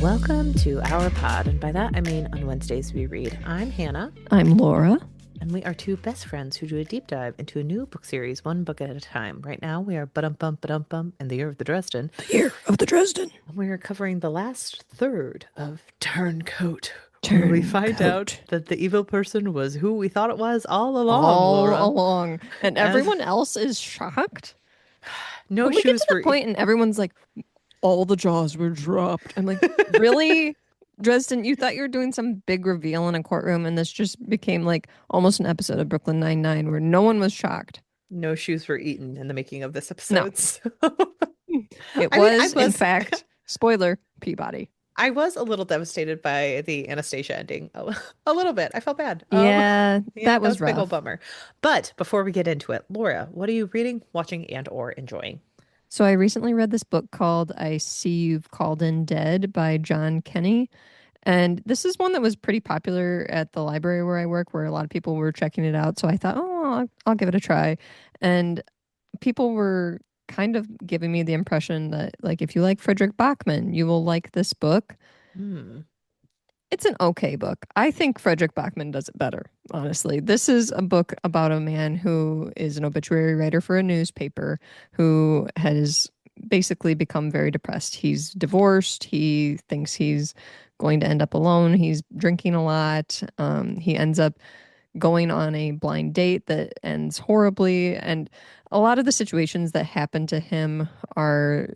Welcome to our pod, and by that I mean on Wednesdays we read. I'm Hannah. I'm Laura. And we are two best friends who do a deep dive into a new book series, one book at a time. Right now we are Ba-dum-bum in the Year of the Dresden. The Year of the Dresden. And we are covering the last third of Turncoat. Where we find out that the evil person was who we thought it was all along, Laura. All along. And everyone else is shocked. No when we shoes get to the point and everyone's like, all the jaws were dropped. I'm like, really? Dresden, you thought you were doing some big reveal in a courtroom, and this just became like almost an episode of Brooklyn Nine-Nine where no one was shocked. No shoes were eaten in the making of this episode. No. It was, in fact, spoiler, Peabody. I was a little devastated by the Anastasia ending. A little bit. I felt bad. Yeah, that was rough. A big old bummer. But before we get into it, Laura, what are you reading, watching, and or enjoying? So I recently read this book called I See You've Called In Dead by John Kenney. And this is one that was pretty popular at the library where I work, where a lot of people were checking it out. So I thought, I'll give it a try. And people were kind of giving me the impression that, like, if you like Frederick Bachman, you will like this book. It's an okay book. I think Frederick Bachman does it better, honestly. This is a book about a man who is an obituary writer for a newspaper who has basically become very depressed. He's divorced. He thinks he's going to end up alone. He's drinking a lot. He ends up going on a blind date that ends horribly. And a lot of the situations that happen to him are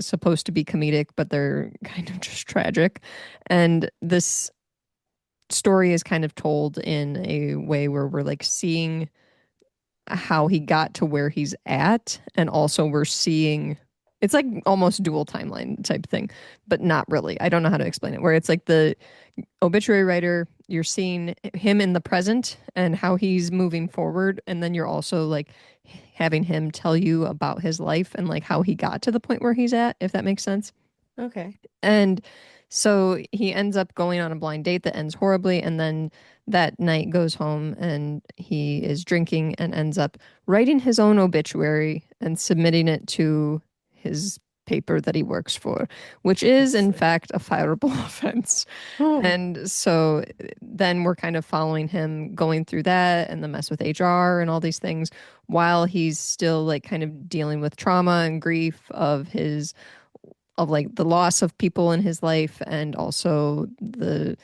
supposed to be comedic, but they're kind of just tragic. And this story is kind of told in a way where we're like seeing how he got to where he's at, and also we're seeing it's like almost dual timeline type thing, but not really. I don't know how to explain it, where it's like the obituary writer, you're seeing him in the present and how he's moving forward, and then you're also like having him tell you about his life and like how he got to the point where he's at, if that makes sense. Okay. And so he ends up going on a blind date that ends horribly, and then that night goes home and he is drinking and ends up writing his own obituary and submitting it to his paper that he works for, which is in fact a fireable offense. And so then we're kind of following him going through that and the mess with HR and all these things while he's still like kind of dealing with trauma and grief of like the loss of people in his life, and also the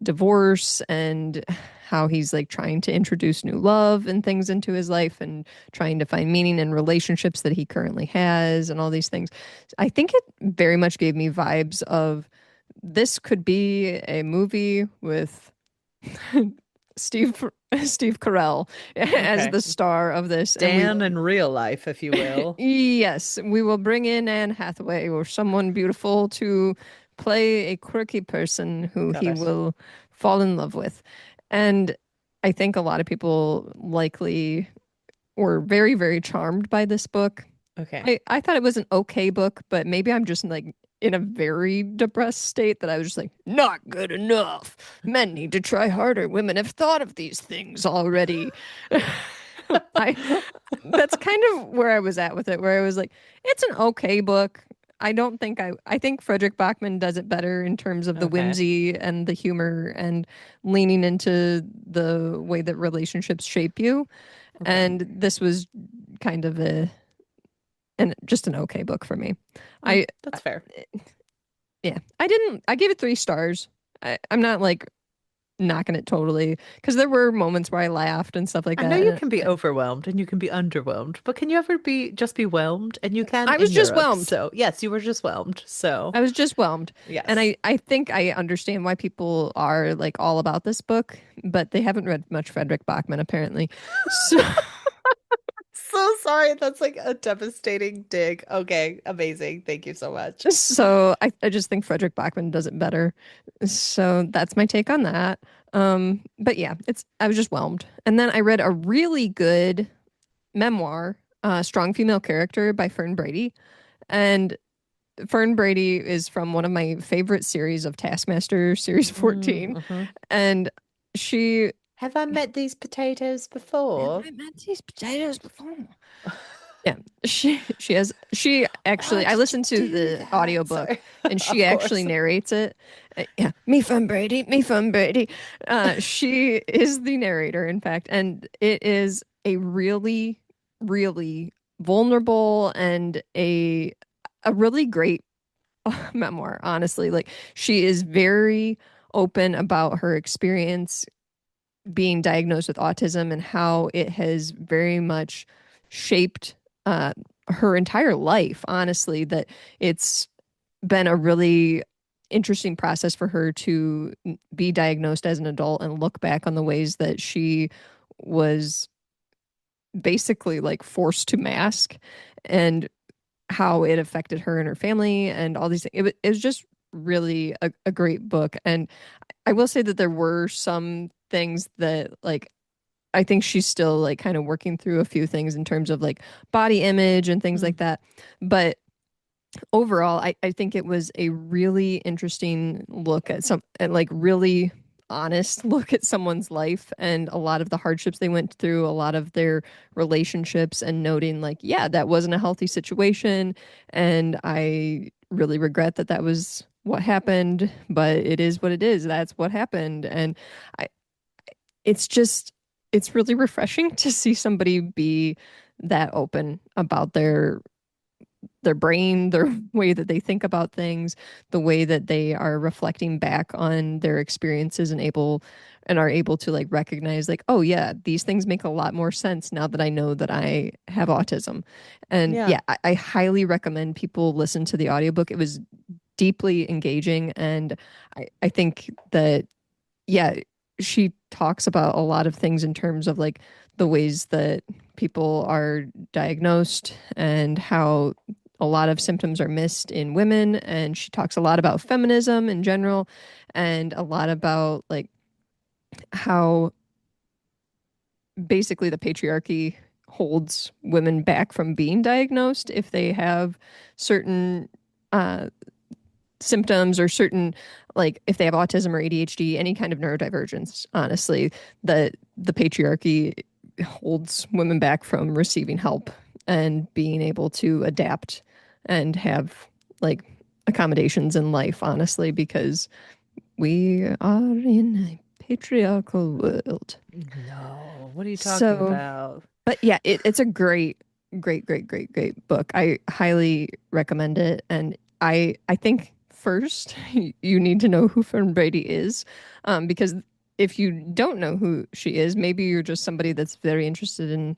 divorce, and how he's like trying to introduce new love and things into his life and trying to find meaning in relationships that he currently has and all these things. I think it very much gave me vibes of this could be a movie with Steve Carell as the star of this. Dan in real life, if you will. Yes, we will bring in Anne Hathaway or someone beautiful to play a quirky person who he will fall in love with. And I think a lot of people likely were very, very charmed by this book. Okay. I thought it was an okay book, but maybe I'm just like in a very depressed state that I was just like, not good enough. Men need to try harder. Women have thought of these things already. That's kind of where I was at with it, where I was like, it's an okay book. I think Frederick Bachman does it better in terms of the whimsy and the humor and leaning into the way that relationships shape you. Okay. And this was kind of just an okay book for me. That's fair. Yeah. I gave it 3 stars. I'm not like knocking it totally, because there were moments where I laughed and stuff like that. I know you can be overwhelmed and you can be underwhelmed, but can you ever just be whelmed? And you can. I was just whelmed. So yes, you were just whelmed. So I was just whelmed. Yes. And I think I understand why people are like all about this book, but they haven't read much Frederick Bachman apparently. So so sorry. That's like a devastating dig. Okay, amazing. Thank you so much. So I just think Frederick Bachman does it better. So that's my take on that. But yeah, I was just whelmed. And then I read a really good memoir, Strong Female Character by Fern Brady. And Fern Brady is from one of my favorite series of Taskmaster, Series 14. And she... Have I met these potatoes before? Have I met these potatoes before? Yeah, she actually, I What? listened to Do the that? audiobook Sorry. and she Of actually course. narrates it. Yeah, me from Brady, me from Brady. She is the narrator, in fact, and it is a really, really vulnerable and a really great memoir, honestly. Like she is very open about her experience being diagnosed with autism and how it has very much shaped her entire life, honestly, that it's been a really interesting process for her to be diagnosed as an adult and look back on the ways that she was basically like forced to mask and how it affected her and her family and all these things. It was just really a great book. And I will say that there were some things that like I think she's still like kind of working through a few things in terms of like body image and things Mm. like that. But overall, I think it was a really interesting look at some, at like really honest look at someone's life and a lot of the hardships they went through, a lot of their relationships, and noting like, yeah, that wasn't a healthy situation. And I really regret that that was what happened, but it is what it is. That's what happened. And I, it's just, it's really refreshing to see somebody be that open about their brain, their way that they think about things, the way that they are reflecting back on their experiences and able and are able to like recognize like, oh yeah, these things make a lot more sense now that I know that I have autism. And Yeah. yeah, I highly recommend people listen to the audiobook. It was deeply engaging and I think that yeah, she talks about a lot of things in terms of like the ways that people are diagnosed and how a lot of symptoms are missed in women. And she talks a lot about feminism in general and a lot about like how basically the patriarchy holds women back from being diagnosed if they have certain uh, symptoms or certain like if they have autism or ADHD, any kind of neurodivergence, honestly, the patriarchy holds women back from receiving help and being able to adapt and have like accommodations in life, honestly, because we are in a patriarchal world. No. What are you talking So, about? but yeah, it's a great, great, great, great, great book. I highly recommend it. And I think first you need to know who Fern Brady is, because if you don't know who she is, maybe you're just somebody that's very interested in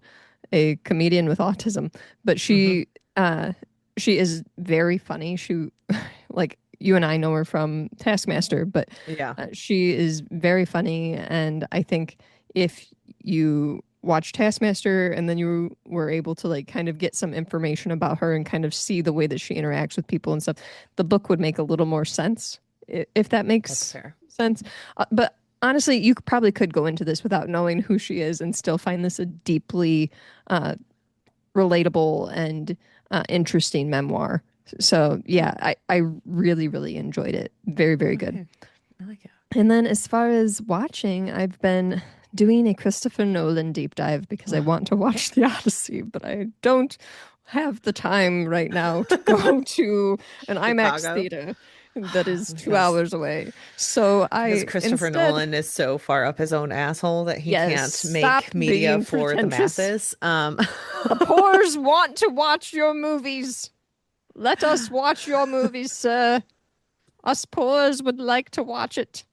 a comedian with autism. But Hmm. she is very funny. She like you and I know her from Taskmaster, but Yeah. she is very funny. And I think if you watch Taskmaster and then you were able to like kind of get some information about her and kind of see the way that she interacts with people and stuff, the book would make a little more sense, if that That's makes fair. sense. But honestly, you probably could go into this without knowing who she is and still find this a deeply uh, relatable and interesting memoir. So yeah, I really, really enjoyed it. Very, very good. Okay. I like it. And then as far as watching, I've been doing a Christopher Nolan deep dive because I want to watch The Odyssey, but I don't have the time right now to go to an IMAX Chicago. theater that is two Because hours away. So because I Christopher instead, Nolan is so far up his own asshole that he yes, can't stop make media being for the pretentious. masses. The poors want to watch your movies. Let us watch your movies, sir. Us poors would like to watch it.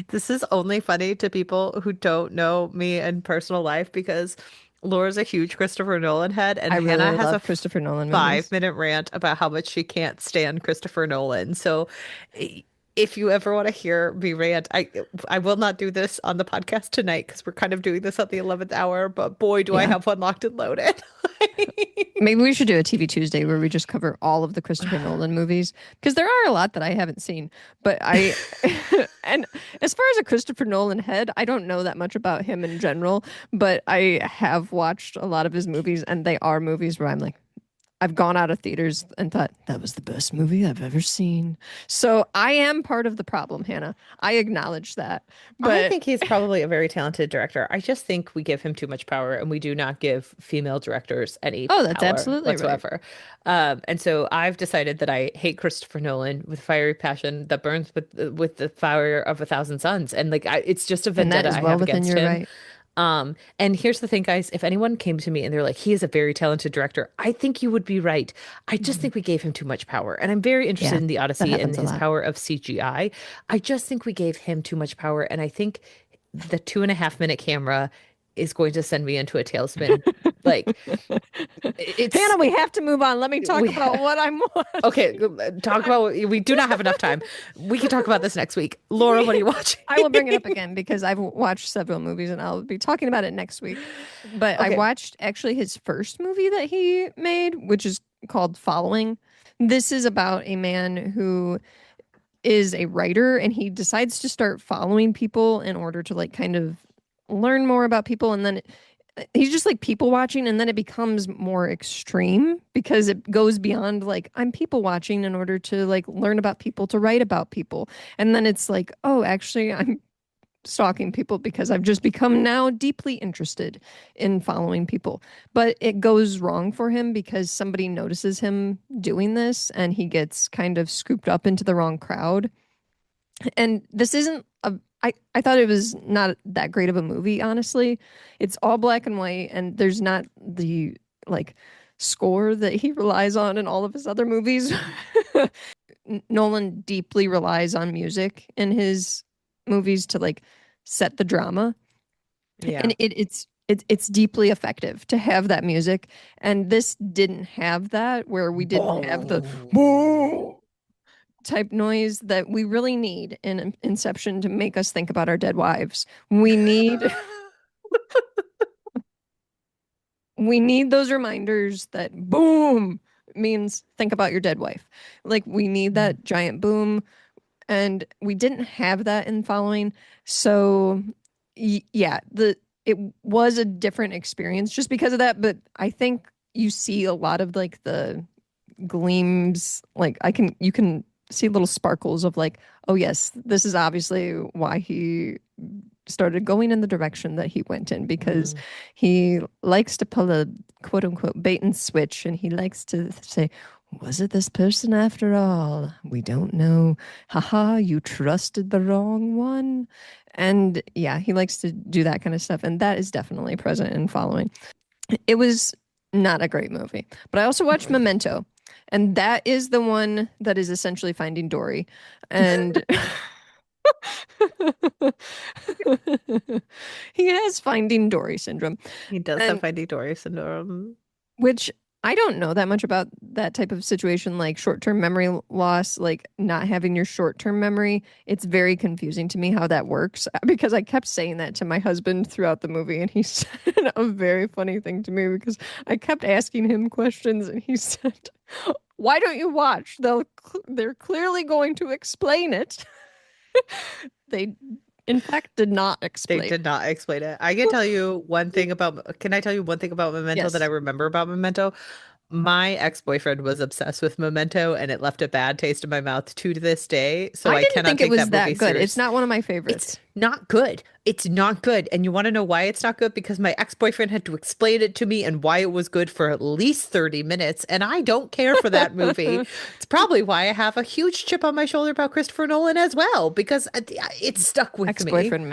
This is only funny to people who don't know me in personal life because Laura's a huge Christopher Nolan head, I and Hannah really has a love Christopher Nolan movies. 5 minute rant about how much she can't stand Christopher Nolan. So if you ever want to hear me rant, I will not do this on the podcast tonight because we're kind of doing this at the 11th hour, but boy, do I Yeah. have one locked and loaded. Maybe we should do a TV Tuesday where we just cover all of the Christopher Nolan movies because there are a lot that I haven't seen. But I, and as far as a Christopher Nolan head, I don't know that much about him in general, but I have watched a lot of his movies and they are movies where I'm like, I've gone out of theaters and thought that was the best movie I've ever seen. So I am part of the problem, Hannah. I acknowledge that. I But think he's probably a very talented director. I just think we give him too much power, and we do not give female directors any oh, that's power absolutely right. whatsoever. And so I've decided that I hate Christopher Nolan with fiery passion that burns with the fire of a thousand suns, and like it's just a And that vendetta is I well have within against your him. right. And here's the thing, guys, if anyone came to me and they're like, he is a very talented director, I think you would be right. I just Mhm. think we gave him too much power. And I'm very interested Yeah, in the that Odyssey and happens a his lot. power of CGI. I just think we gave him too much power. And I think the 2.5 minute camera is going to send me into a tailspin. Like it's Hannah, we have to move on. Let me talk we about what I'm okay, watching. talk about we do not have enough time. We can talk about this next week. Laura, what are We, you watching? I will bring it up again because I've watched several movies and I'll be talking about it next week. But I Okay. watched actually his first movie that he made, which is called Following. This is about a man who is a writer and he decides to start following people in order to like kind of learn more about people and then he's just like people watching and then it becomes more extreme because it goes beyond like I'm people watching in order to like learn about people to write about people and then it's like oh actually I'm stalking people because I've just become now deeply interested in following people. But it goes wrong for him because somebody notices him doing this and he gets kind of scooped up into the wrong crowd. And this isn't a I thought it was not that great of a movie, honestly. It's all black and white and there's not the like score that he relies on in all of his other movies. Nolan deeply relies on music in his movies to like set the drama, Yeah. and it's deeply effective to have that music. And this didn't have that, where we didn't have the Boom. type noise that we really need in Inception to make us think about our dead wives. We need we need those reminders that boom means think about your dead wife. Like we need that giant boom and we didn't have that in following. So yeah, the it was a different experience just because of that. But I think you see a lot of like the gleams. Like you can see little sparkles of like, oh yes, this is obviously why he started going in the direction that he went in because Mm. he likes to pull a quote unquote bait and switch and he likes to say, was it this person after all? We don't know. Haha, you trusted the wrong one. And yeah, he likes to do that kind of stuff. And that is definitely present in following. It was not a great movie. But I also watched Memento. And that is the one that is essentially Finding Dory. And he has Finding Dory syndrome. He does have And Finding Dory syndrome. which I don't know that much about that type of situation, like short-term memory loss, like not having your short-term memory. It's very confusing to me how that works because I kept saying that to my husband throughout the movie, and he said a very funny thing to me because I kept asking him questions, and he said, "Why don't you watch? They're clearly going to explain it." They, in fact, did not They explain. did not explain it. I can tell you one thing about, can I tell you one thing about Memento that I Yes. remember about Memento? My ex-boyfriend was obsessed with Memento and it left a bad taste in my mouth to this day. So I I didn't cannot think it take that was movie that good. It's serious. not one of my It's favorites. not good. It's not good. And you want to know why it's not good? Because my ex-boyfriend had to explain it to me and why it was good for at least 30 minutes. And I don't care for that movie. It's probably why I have a huge chip on my shoulder about Christopher Nolan as well, because it stuck with me. Ex-boyfriend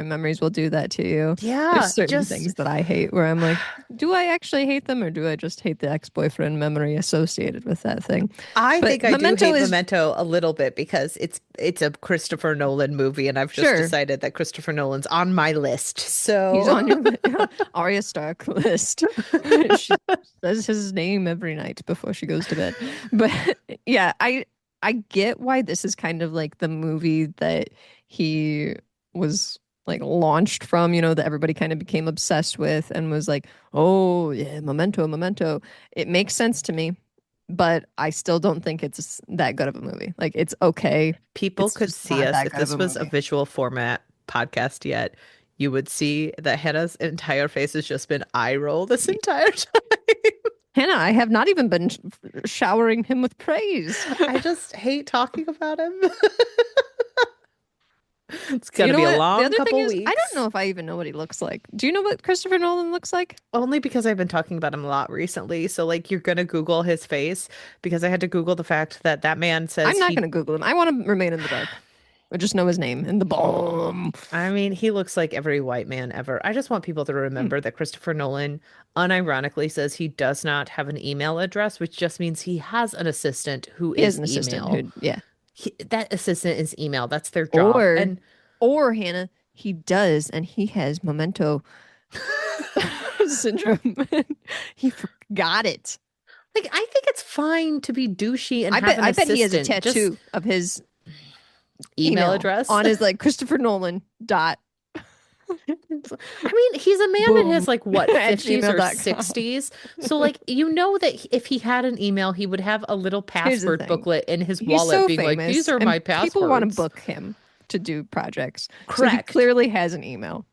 memories will do that to you. There's Yeah, certain just things that I hate where I'm like, do I actually hate them or do I just hate the ex-boyfriend memory associated with that thing? I But think I do Memento hate is Memento a little bit because it's a Christopher Nolan movie, and I've just sure decided that Christopher Nolan's on my list. he's So on your Arya Stark list. She says his name every night before she goes to bed. But yeah, I get why this is kind of like the movie that he was like launched from, that everybody kind of became obsessed with and was like, "Oh, yeah, Memento, Memento." It makes sense to me, but I still don't think it's that good of a movie. Like it's okay. people It's could just see not us that if good of this a was a movie. visual format podcast yet. You would see that Hannah's entire face has just been eye roll this entire time. Hannah, I have not even been showering him with praise. I just hate talking about him. It's You gonna know be a what? The long other thing couple is, I don't weeks. know if I even know what he looks like. Do you know what Christopher Nolan looks like? Only because I've been talking about him a lot recently. So, like, you're gonna Google his face because I had to Google the fact that that man I'm says not he, going to Google him. I want to remain in the dark. I just know his name and the bomb. I mean, he looks like every white man ever. I just want people to Hmm. remember that Christopher Nolan unironically says he does not have an email address, which just means he has an assistant who He has is an assistant email. who, yeah. That assistant is email. That's their job. Or, And or Hannah, he does, and he has Memento syndrome. He forgot it. like, I think it's fine to be douchey and I have bet. an I bet he has a assistant. Just tattoo of his email email address. on his like Christopher Nolan dot I mean, he's a man in boom his like what, at 50s or gmail.com. 60s. So like you know that if he had an email, he would have a little Here's the password thing. booklet in his He's wallet so being like, "These famous, are and my people want to passwords." book him to do projects. So he Correct. clearly has an email.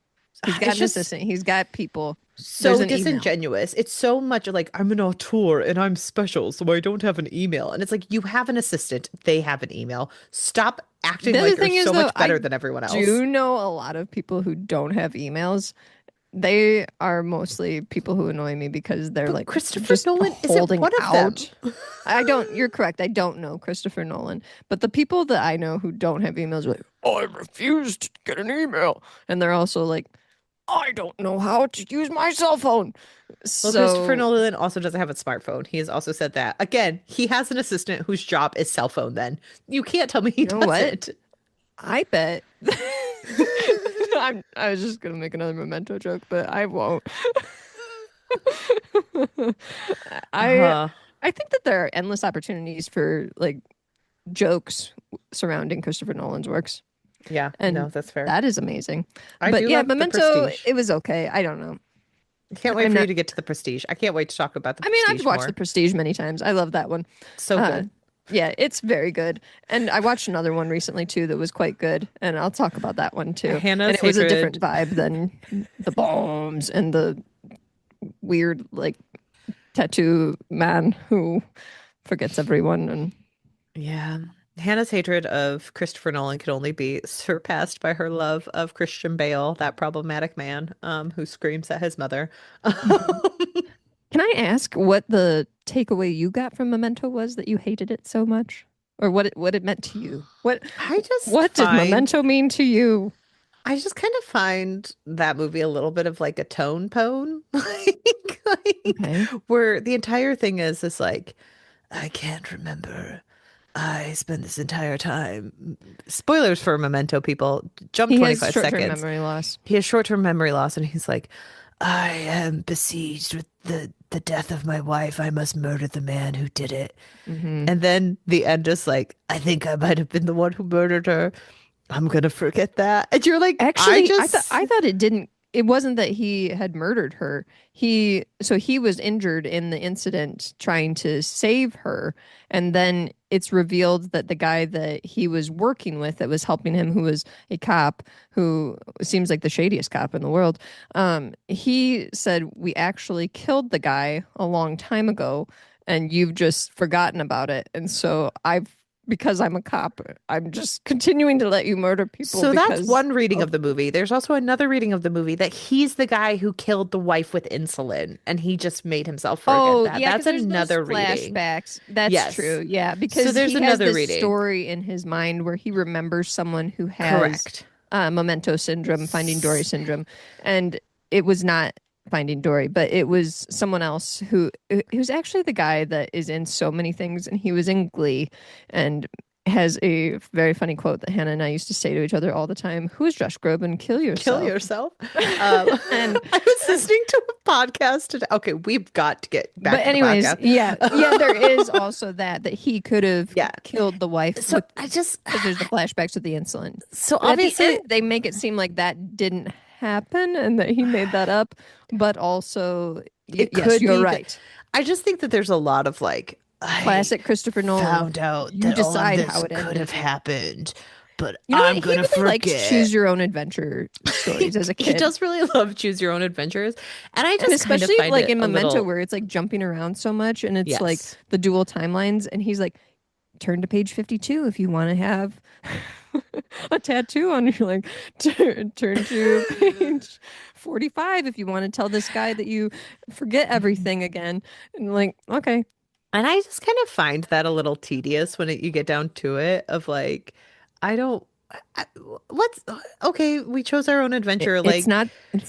He's got It's an just assistant. He's got people. There's so an email. disingenuous. It's so much like I'm an auteur and I'm special, so I don't have an email. And it's like you have an assistant, they have an email. Stop acting The other like you're thing is, so though, much I better than everyone else. do know a lot of people who don't have emails. They are mostly people who annoy me because they're But like Christopher just Nolan isn't holding one of them. out. I don't, you're correct. I don't know Christopher Nolan, but the people that I know who don't have emails are like, oh, I refuse to get an email. And they're also like, I don't know how to use my cell phone. Well, Christopher So, Nolan also doesn't have a smartphone. He has also said that. Again, he has an assistant whose job is cell phone then. You can't tell me he you know what? doesn't. I bet. I was just gonna make another memento joke, but I won't. I Uh, I think that there are endless opportunities for like jokes surrounding Christopher Nolan's works, yeah, no, and that's fair. that is amazing. I But do yeah, love The Memento, Prestige. it was okay. I don't know. I can't wait I'm for you not. to get to The Prestige. I can't wait to talk about The I mean, I've Prestige watched The more. Prestige many times. I love that one. So Uh, good. yeah, it's very good. And I watched another one recently too that was quite good, and I'll talk about that one too. And Hannah's it was a different hatred. vibe than the bombs and the weird like tattoo man who forgets everyone and Yeah. Hannah's hatred of Christopher Nolan could only be surpassed by her love of Christian Bale, that problematic man, who screams at his mother. Mhm. Can I ask what the takeaway you got from Memento was that you hated it so much? Or what it meant to you? I just What did find Memento mean to you? I just kind of find that movie a little bit of like a tone pone. Like Okay. where the entire thing is like, I can't remember. I spent this entire time. Spoilers for Memento, people. Jump He has 25 short-term seconds. memory loss. He has short-term memory loss, and he's like, I am besieged with the death of my wife. I must murder the man who did it. Hmm. And then the end is like, I think I might have been the one who murdered her. I'm gonna forget that. And you're like, I Actually, just I thought it wasn't that he had murdered her. He was injured in the incident trying to save her, and then it's revealed that the guy that he was working with that was helping him, who was a cop who seems like the shadiest cop in the world, he said, we actually killed the guy a long time ago and you've just forgotten about it. And so I've because I'm a cop, I'm just continuing to let you murder people so that's because one reading of of the movie. There's also another reading of the movie that he's the guy who killed the wife with insulin and he just made himself forget oh that. yeah, That's because there's those another reading. flashbacks. That's Yes. true. Yeah, So because there's he has another this reading. story in his mind where he remembers someone who has Correct. memento syndrome, Finding Dory S- syndrome, and it was not Finding Dory, but it was someone else who's actually the guy that is in so many things, and he was in Glee, and has a very funny quote that Hannah and I used to say to each other all the time: "Who's Josh Groban? Kill Kill yourself." yourself. And I was listening to a podcast today. Okay, we've got to get but back to the anyways, podcast. yeah, there is also that he could have Yeah. killed the wife So with I just because there's the flashbacks with the insulin. so But at the end, obviously they make it seem like that didn't happen and that he made that up. But also, it yes, could you're be, but right. I just think that there's a lot of like I Classic Christopher Nolan. found out You that all of decide how this it could have ended. happened but You know I'm what? He gonna really liked forget. choose your own adventure stories as a He kid. does really love choose your own adventures, and I And just kind of especially find like it in a Memento little where it's like jumping around so much and it's like yes. the dual timelines and he's like turn to page 52 if you want to have a tattoo on you like turn to page 45 if you want to tell this guy that you forget everything again and like okay. And I just kind of find that a little tedious when you get down to it of like, I don't, I, let's, okay, we chose our own adventure. It's Like,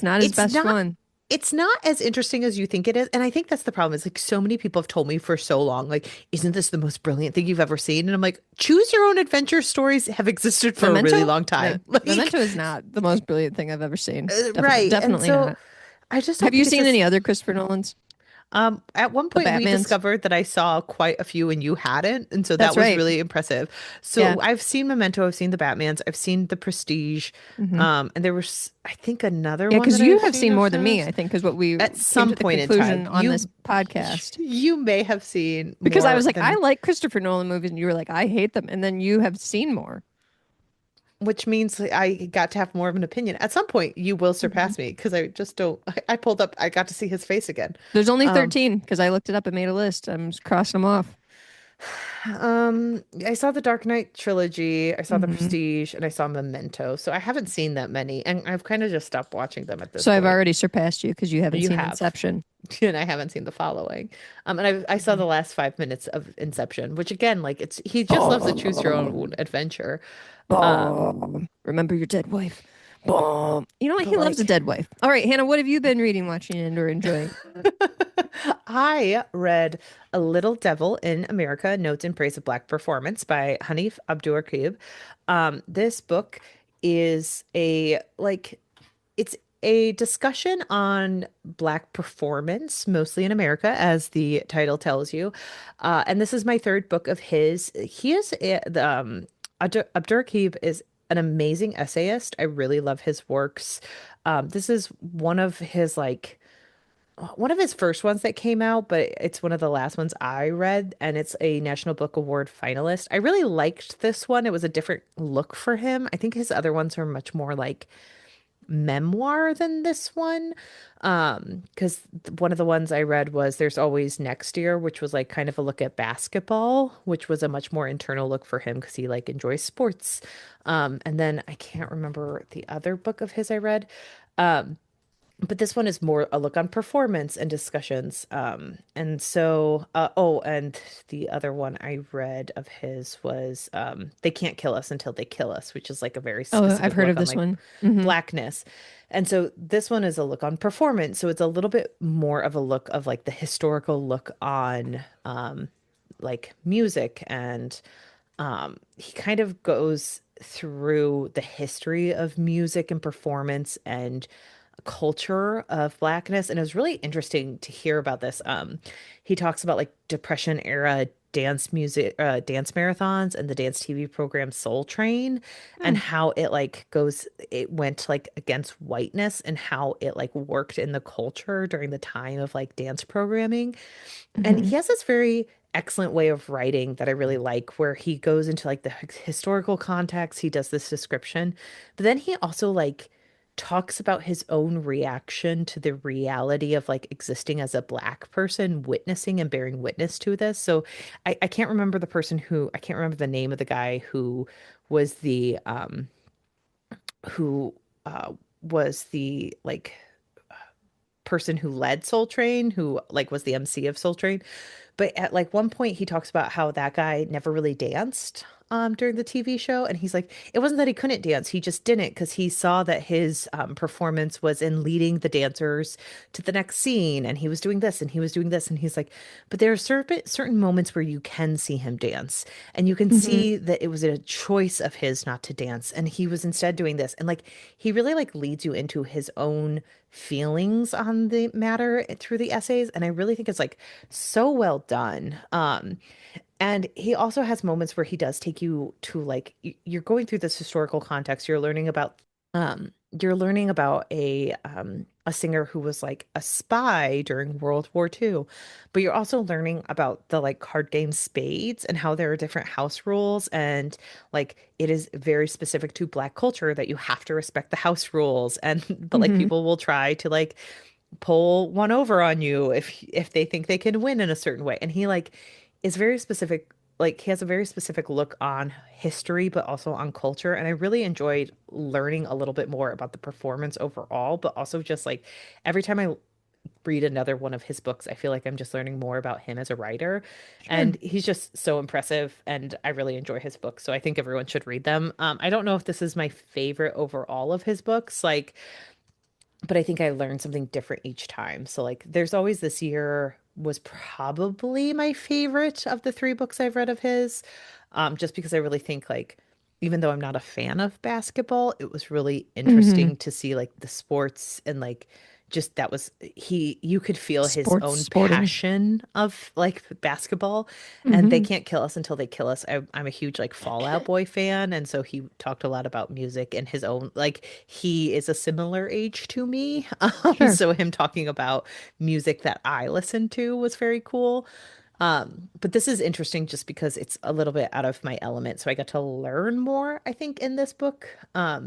not his it's best not, one. it's not as interesting as you think it is. And I think that's the problem is like so many people have told me for so long, like, isn't this the most brilliant thing you've ever seen? And I'm like, choose your own adventure stories have existed for a really Memento? long No, time. Like, Memento is not the most brilliant thing I've ever seen. right. And Definitely so not. I just Have don't you think it's seen as any other Christopher Nolans? At one The point, we Batmans? discovered that I saw quite a few and you hadn't. And so that That's was right. really impressive. Yeah. So I've seen Memento, I've seen the Batmans, I've seen the Prestige. Hmm. And there was, I think, another Yeah, one because that you I've have seen seen of more than me, his. I think, because what we At came some to the point in time, conclusion on this podcast. you may have seen Because I more was like, I than, like Christopher Nolan movies, and you were like, I hate them. And then you have seen more. which means I got to have more of an opinion. At some point, you will Hmm. surpass me because I just don't. I pulled up, I got to see his face again. There's only Um, 13 because I looked it up and made a list. I'm just crossing them off. I saw the Dark Knight trilogy, I saw The Hmm. Prestige, and I saw Memento. So I haven't seen that many, and I've kind of just stopped watching them at this So I've point. already surpassed you because you haven't You seen have, Inception. and I haven't seen the following. And I saw Mhm. the last 5 minutes of Inception, which again, like it's he just loves to choose your own Boom. adventure. Um, Boom. Remember your dead wife. Boom. You know what? but He loves a like dead wife. All right, Hannah, what have you been reading, watching, and or enjoying? I read A Little Devil in America, Notes in Praise of Black Performance by Hanif Abdurraqib. This book is it's a discussion on Black performance, mostly in America, as the title tells you. And this is my third book of his. Abdurraqib is an amazing essayist. I really love his works. This is one of his first ones that came out, but it's one of the last ones I read, and it's a National Book Award finalist. I really liked this one. It was a different look for him. I think his other ones are much more like memoir than this one. Because one of the ones I read was There's Always Next Year, which was like kind of a look at basketball, which was a much more internal look for him because he like enjoys sports. And then I can't remember the other book of his I read. Um, but this one is more a look on performance and discussions. And the other one I read of his was They Can't Kill Us Until They Kill Us, which is like a very Oh, I've specific heard look of on this like one. Hmm. blackness. And so this one is a look on performance. So it's a little bit more of a look of like the historical look on like music and he kind of goes through the history of music and performance and culture of blackness, and it was really interesting to hear about this. He talks about like depression era dance marathons and the dance TV program Soul Train, and Hmm. how it went like against whiteness and how it like worked in the culture during the time of like dance programming. And Hmm. he has this very excellent way of writing that I really like, where he goes into like the historical context, he does this description, but then he also like talks about his own reaction to the reality of like existing as a black person, witnessing and bearing witness to this. So I can't remember I can't remember the name of the guy was the um who was the like person who led Soul Train, who like was the MC of Soul Train. But at like one point he talks about how that guy never really danced during the TV show. And he's like, it wasn't that he couldn't dance, he just didn't because he saw that his performance was in leading the dancers to the next scene. And he was doing this and he was doing this. And he's like, but there are certain moments where you can see him dance and you can Hmm. see that it was a choice of his not to dance. And he was instead doing this. And like, he really like leads you into his own feelings on the matter through the essays. And I really think it's like so well done. And he also has moments where he does take you to like you're going through this historical context. You're learning about You're learning about a singer who was like a spy during World War II, but you're also learning about the like card game spades and how there are different house rules, and like it is very specific to Black culture that you have to respect the house rules, and but like Hmm. people will try to like pull one over on you if they think they can win in a certain way. And he like is very specific, like he has a very specific look on history but also on culture. And I really enjoyed learning a little bit more about the performance overall, but also just like every time I read another one of his books, I feel like I'm just learning more about him as a writer. Sure. And he's just so impressive and I really enjoy his books. So I think everyone should read them. I don't know if this is my favorite overall of his books. Like but I think I learned something different each time. So like there's always this year was probably my favorite of the three books I've read of his. Just because I really think like even though I'm not a fan of basketball, it was really Hmm. interesting to see like the sports and like just that was he you could feel his Sports, own sporting. passion of like basketball, and they Hmm. can't kill us until they kill us. I'm a huge like Fall Out Boy fan, and so he talked a lot about music and his own like he is a similar age to me. Sure. So him talking about music that I listen to was very cool. But this is interesting just because it's a little bit out of my element. So I got to learn more, I think, in this book.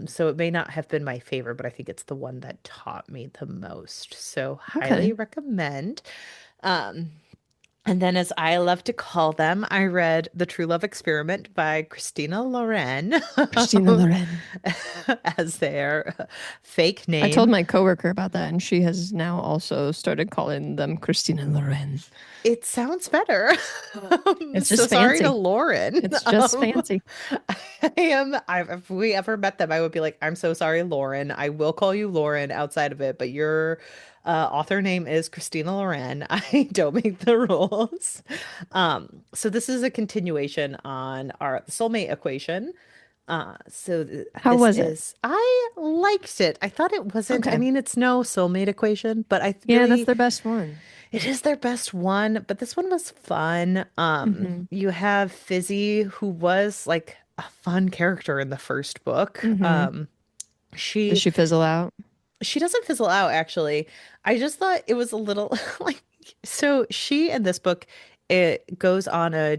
So it may not have been my favorite, but I think it's the one that taught me the most. So highly Okay. recommend. Um, and then, as I love to call them, I read The True Love Experiment by Christina Loren Christina Loren. as their fake I told name. my coworker about that, and she has now also started calling them Christina Loren. It sounds better. It's So just sorry to fancy. Lauren. It's just fancy. If we ever met them, I would be like, I'm so sorry, Lauren. I will call you Lauren outside of it, but your author name is Christina Loren. I don't make the rules. So this is a continuation on our soulmate equation. How This was it? is, I liked it. I thought it wasn't, I Okay. mean, it's no soulmate equation, but I Yeah, that's really, their best one. it is their best one, but this one was fun. Hmm. You have Fizzy, who was like a fun character in the first book. Hmm. Does She she fizzle out? she doesn't fizzle out, actually. I just thought it was a little like so she in this book it goes on a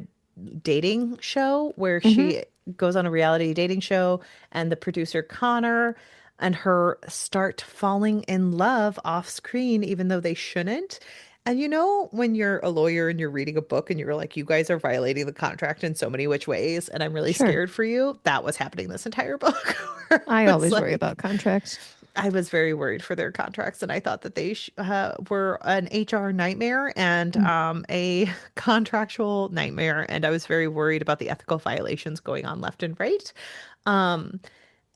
dating show where Hmm. she goes on a reality dating show, and the producer Connor and her start falling in love off screen even though they shouldn't. And you know when you're a lawyer and you're reading a book and you're like you guys are violating the contract in so many which ways and I'm really Sure. scared for you. That was happening this entire book. Where I I was always worry like about contracts. I was very worried for their contracts, and I thought that they were an HR nightmare and Mm. a contractual nightmare. And I was very worried about the ethical violations going on left and right. Um,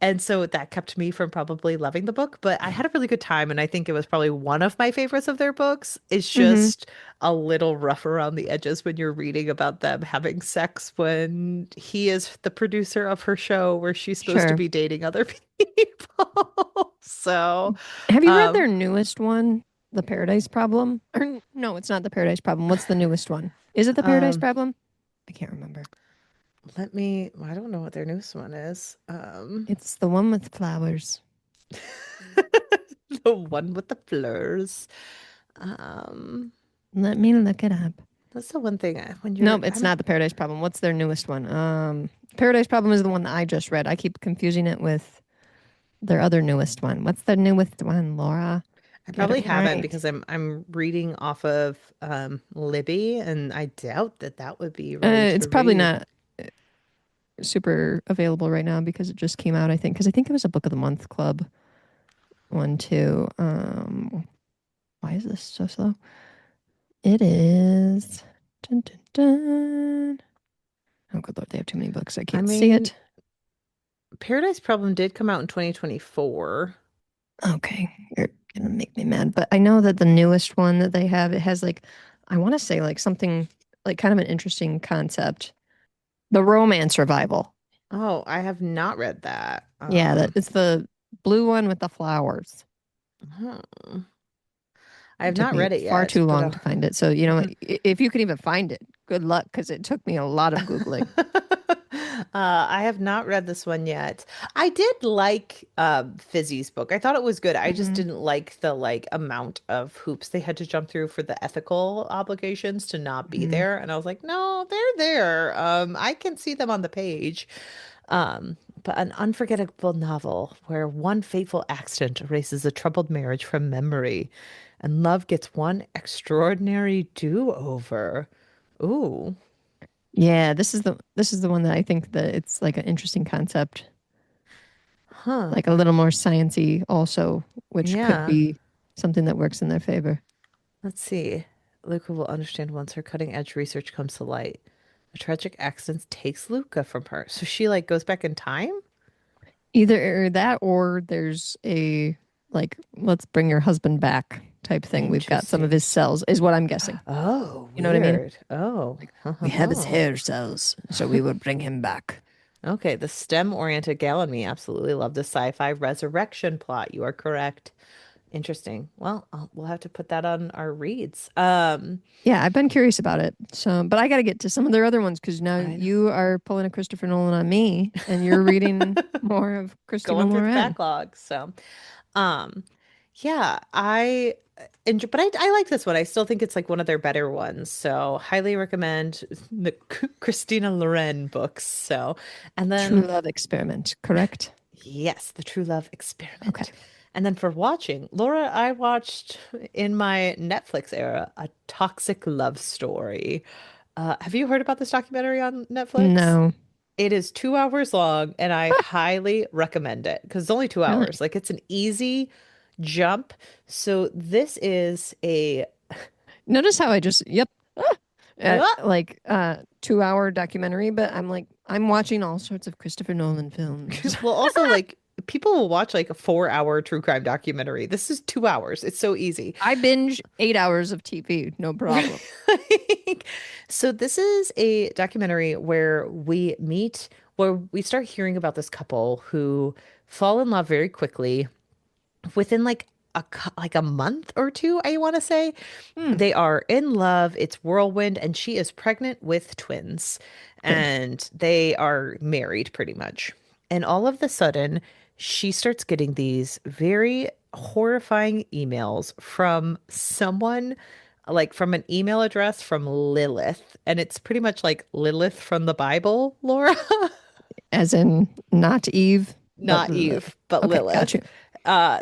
and so that kept me from probably loving the book, but I had a really good time, and I think it was probably one of my favorites of their books. It's Hmm. just a little rough around the edges when you're reading about them having sex when he is the producer of her show where she's supposed to Sure. be dating other people. So, Have you read their um, newest one, The Paradise Problem? Or no, it's not The Paradise Problem. What's the newest one? Is it The Paradise um, Problem? I can't remember. I don't know what their newest one is. It's the one with flowers. The one with the fleurs. Um, Let me look it up. that's the one thing when you're, Nope, it's not The Paradise Problem. What's their newest one? Paradise Problem is the one that I just read. I keep confusing it with their other newest one. What's their newest one, Laura? I Get it probably haven't right. because I'm reading off of Libby, and I doubt that that would be ready It's to probably read. not super available right now because it just came out, I think. Because I think it was a Book of the Month Club one, too. Why is this so slow? It is. Dun, dun, dun. Oh, good Lord, they have too many books. I I can't see mean, it. Paradise Problem did come out in 2024. Okay, you're gonna make me mad. But I know that the newest one that they have, it has like, I want to say like something like kind of an interesting concept. The romance revival. Oh, I have not read that. Yeah, that it's the blue one with the flowers. Hmm. I It have took not me read it far yet, too but long to find it. So, if you can even find it, good luck because it took me a lot of Googling. I have not read this one yet. I did like Fizzy's book. I thought it was good. I just Hmm. didn't like the amount of hoops they had to jump through for the ethical obligations to not be Hmm. there. And I was like, no, they're there. I can see them on the page. But an unforgettable novel where one fateful accident erases a troubled marriage from memory, and love gets one extraordinary do-over. Ooh, Yeah, this is the one that I think that it's like an interesting concept, huh. like a little more sciencey also, which could Yeah. be something that works in their favor. Let's see. Luca will understand once her cutting edge research comes to light. A tragic accident takes Luca from her. So she goes back in time? Either that or there's a like let's bring your husband back type thing. We've got some of Interesting. his cells, is what I'm guessing. Oh, You know what I mean? weird. Oh, Like ha ha we have his ha. hair cells, so we would bring him back. Okay, the STEM-oriented gal in me absolutely loved the sci-fi resurrection plot. You are correct. Interesting. Well, we'll have to put that on our reads. Yeah, I've been curious about it. So, but I got to get to some of their other ones because now I know. you are pulling a Christopher Nolan on me, and you're reading more of Christina Going through the Loren. backlog. So, um, yeah, I enjoy, but I like this one. I still think it's one of their better ones. So, highly recommend the Christina Loren books. So, and True then Love Experiment, correct? yes, The True Love Okay. Experiment. And then for watching, Laura, I watched in my Netflix era a toxic love story. Have you heard about this documentary on Netflix? No, It is 2 hours long, and I highly recommend it because it's only 2 hours. really. It's an easy jump. So this is a Notice how I just yep, Ah! like 2 hour documentary, but I'm like I'm watching all sorts of Christopher Nolan films. Well, also people will watch a 4 hour true crime documentary. This is 2 hours. It's so easy. I binge 8 hours of TV, no problem. So this is a documentary where we start hearing about this couple who fall in love very quickly within like a month or two, I want to say. Hmm, They are in love. It's whirlwind, and she is pregnant with twins, good. and they are married pretty much. And all of the sudden, she starts getting these very horrifying emails from someone, from an email address from Lilith. And it's pretty much like Lilith from the Bible, Laura. As in not Eve, but Not Eve, but okay, got Lilith, you.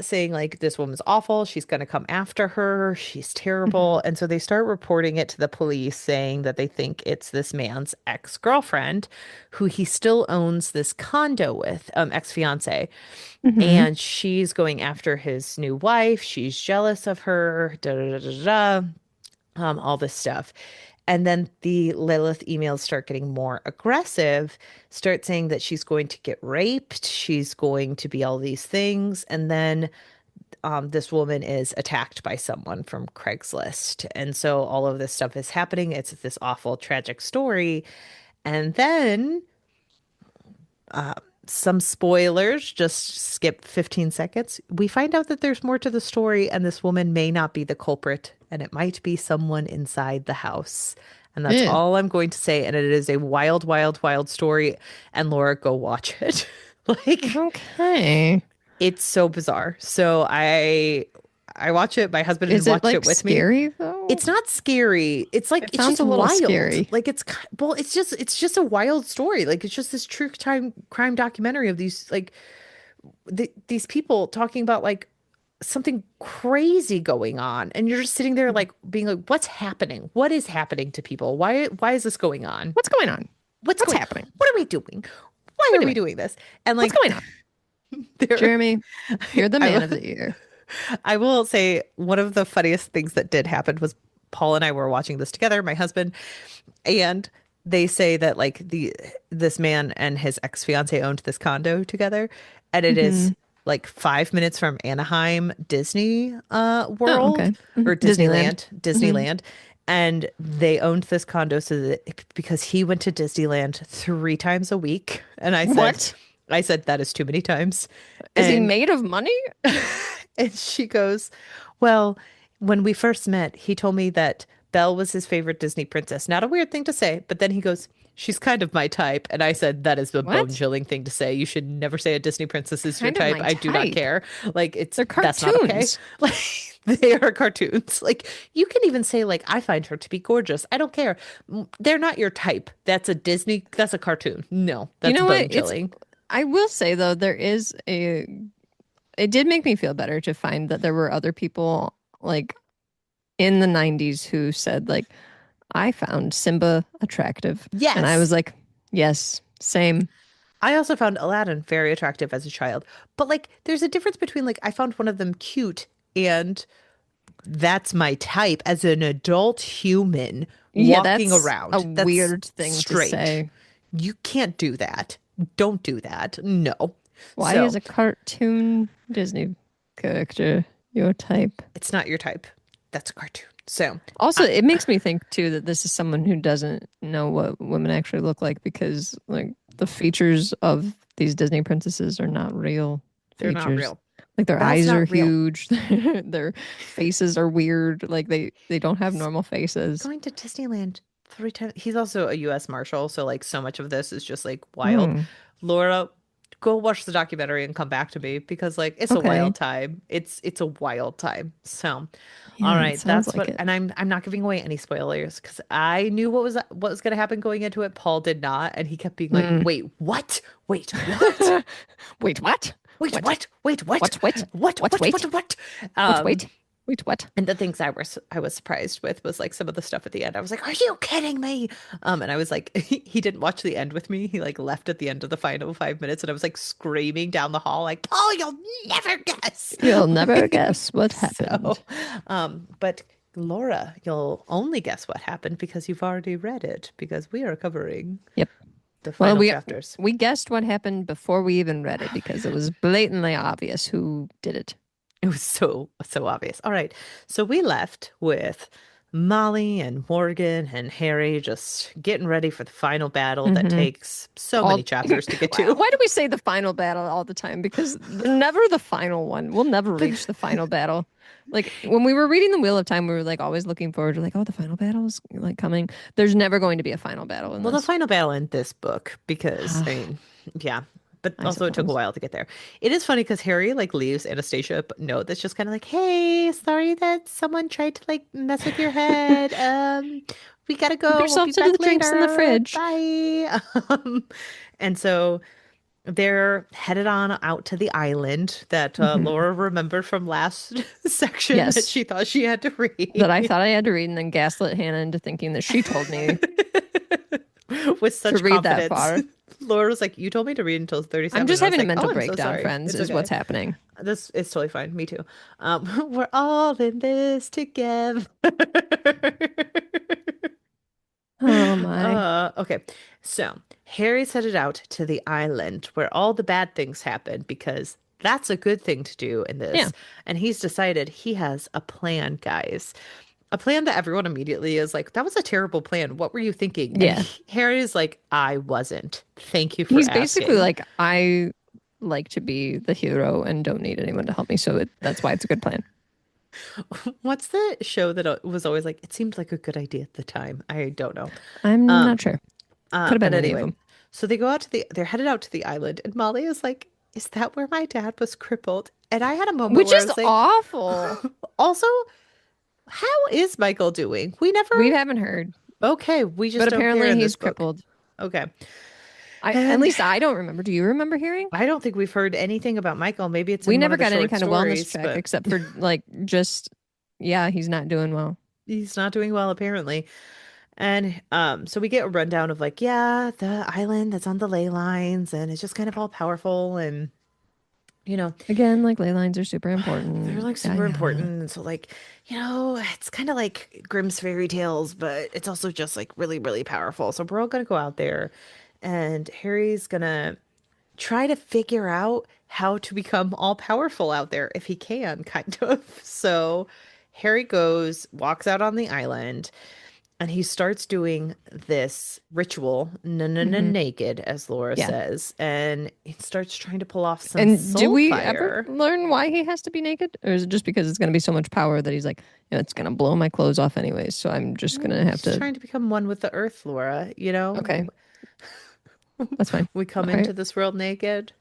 saying this woman's awful. She's going to come after her. She's terrible. Hmm. And so they start reporting it to the police, saying that they think it's this man's ex-girlfriend who he still owns this condo with, ex-fiance. Hmm. And she's going after his new wife. She's jealous of her, da da da da da, all this stuff. And then the Lilith emails start getting more aggressive, start saying that she's going to get raped, she's going to be all these things. And then this woman is attacked by someone from Craigslist. And so all of this stuff is happening. It's this awful, tragic story. And then some spoilers, just skip 15 seconds. We find out that there's more to the story, and this woman may not be the culprit, and it might be someone inside the house. And that's Yeah. all I'm going to say. And it is a wild, wild, wild story. And Laura, go watch it. Okay. It's so bizarre. So I watch it. My husband Is it watched like it with me. scary though? It's not scary. It It's sounds just a little wild. scary. Well, it's just a wild story. It's just this true time crime documentary of these these people talking about something crazy going on, and you're just sitting there being like, what's happening? What is happening to people? Why is this going on? What's going on? What's What's going happening? What are we doing? Why What are are we we doing? doing this? And What's going on? there Jeremy, you're the I man will of the year. I will say one of the funniest things that did happen was Paul and I were watching this together, my husband, and they say that this man and his ex-fiance owned this condo together, and it is Hmm. 5 minutes from Anaheim Disney Oh, World okay. Mhm. or Disneyland. Hmm. Disneyland. And they owned this condo because he went to Disneyland 3 times a week. And What? I said, that is too many times. Is he And made of money? and she goes, well, when we first met, he told me that Belle was his favorite Disney princess. Not a weird thing to say, but then he goes, she's kind of my type. And I said, that is a What? bone-chilling thing to say. You should never say a Disney princess is your Kind of type. my I do not type. care. Like, They're that's not okay. cartoons. Like, they are cartoons. Like, you can even say, like, I find her to be gorgeous. I don't care. They're not your type. That's a cartoon. No, You that's know what? It's bone-chilling. I will say though, it did make me feel better to find that there were other people like in the 90s who said like I found Simba attractive. And I Yes. was like, yes, same. I also found Aladdin very attractive as a child. But like there's a difference between like I found one of them cute and that's my type as an adult human Yeah, walking that's a around. That's weird thing to strange. say. You can't do that. Don't do that. No. Why is So a cartoon Disney character your type? it's not your type. That's a cartoon. So Also, I, it makes me think too that this is someone who doesn't know what women actually look like because like the features of these Disney princesses are not real they're not features. real. Like their Belle's eyes are not real. huge, their faces are weird. Like they don't have He's normal faces. going to Disneyland 3 times. He's also a U.S. Marshal, so like so much of this is just like wild. Hmm. Laura, go watch the documentary and come back to me because like it's a Okay. wild time. It's a wild time. So, all Yeah, it right, sounds that's like what. it. And I'm not giving away any spoilers because I knew what was going to happen going into it. Paul did not, and he kept being like, Mm. "Wait, what? Wait, what? Wait, what? Wait, What? what? Wait, what? What? Wait? What? What? What? What? Wait? What?" What? Um, Wait? Wait, what? and the things I was surprised with was like some of the stuff at the end. I was like, "Are you kidding me?" And I was like, he didn't watch the end with me. He like left at the end of the final 5 minutes, and I was like screaming down the hall, like, "Paul, you'll never guess!" You'll never guess what So, happened. but Laura, you'll only guess what happened because you've already read it because we are covering Yep. the Well, final we chapters. we guessed what happened before we even read it Oh my because it God. was blatantly obvious who did it. It was so obvious. All right. So we left with Molly and Morgan and Harry just getting ready for the final battle that Hmm. takes so many All chapters to get to. why do we say the final battle all the time? Because they're never the final one. We'll never But reach the final battle. Like when we were reading the Wheel of Time, we were like always looking forward to like, oh, the final battle is like coming. There's never going to be a final battle in well, the this. final battle in this book because I mean, yeah. But I also it took a suppose. while to get there. It is funny because Harry like leaves Anastasia a note that's just kind of like, "Hey, sorry that someone tried to like mess with your head. We gotta Help go. We'll be yourself to the back drinks in the later. fridge. Bye." Um, and so they're headed on out to the island that Hmm. Laura remembered from last section that Yes. she thought she had to That I read thought I had to read and then gaslit Hannah into thinking that she told me with to such read that confidence. far. Laura was like, "You told me to read until I'm 37." just And I was having a like, "Oh, mental I'm so breakdown, sorry. friends, It's is okay. what's happening. This is totally fine. Me too. We're all in this together." Oh my. Okay. So Harry's headed out to the island where all the bad things happen because that's a good thing to do in Yeah. this. And he's decided he has a plan, guys. A plan that everyone immediately is like, that was a terrible plan. What were you thinking? And Yeah. Harry's like, I wasn't. Thank you for He's basically asking. like, I like to be the hero and don't need anyone to help me. So that's why it's a good plan. What's the show that was always like, it seemed like a good idea at the time? I don't know. I'm Um, not sure. Could have But been any of anyway, them. so they're headed out to the island, and Molly is like, "Is that where my dad was crippled?" And I had a moment Which where I is was like, awful. also, how is Michael doing? We never, We haven't heard, okay, we but just don't hear apparently in he's this book. crippled. Okay. At And least I don't remember. Do you remember hearing? I don't think we've heard anything about Michael. Maybe it's We in one never of the got any short kind of wellness stories, check but except for like just, yeah, he's not doing well. he's not doing well apparently. And so we get a rundown of like, yeah, the island that's on the ley lines, and it's just kind of all powerful and you know, Again, like ley lines are super they're important. like Yeah, super yeah. important. And so like, it's kind of like Grimm's fairy tales, but it's also just like really, really powerful. So we're all gonna go out there and Harry's gonna try to figure out how to become all powerful out there if he can, kind of. So Harry walks out on the island and he starts doing this ritual, Hmm. naked, as Laura Yeah. says, and he starts trying to pull off some And do soul we ever fire. learn why he has to be naked? Or is it just because it's going to be so much power that he's like, it's going to blow my clothes off anyways, so I'm just going to have He's to. trying to become one with the earth, Laura. Okay, that's fine. We come All right. into this world naked,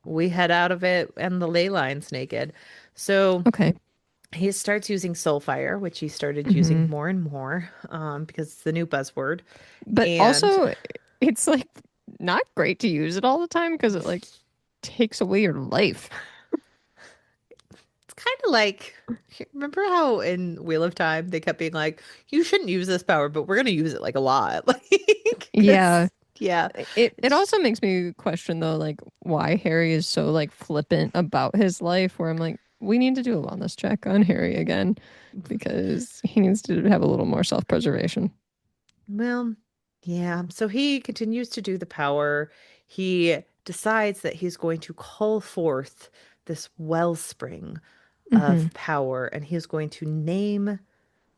we head out of it, and the ley line's naked. So Okay. he starts using soul fire, which he started using Hmm. more and more, because it's the new buzzword. But And also, it's like not great to use it all the time because it like takes away your life. it's kind of like, remember how in Wheel of Time they kept being like, you shouldn't use this power, but we're going to use it like a lot. Like, Yeah. because, yeah. It also makes me question though, like why Harry is so like flippant about his life, where I'm like, we need to do a wellness check on Harry again because he needs to have a little more self-preservation. Well, yeah. So he continues to do the power. He decides that he's going to call forth this wellspring Hmm. of power, and he is going to name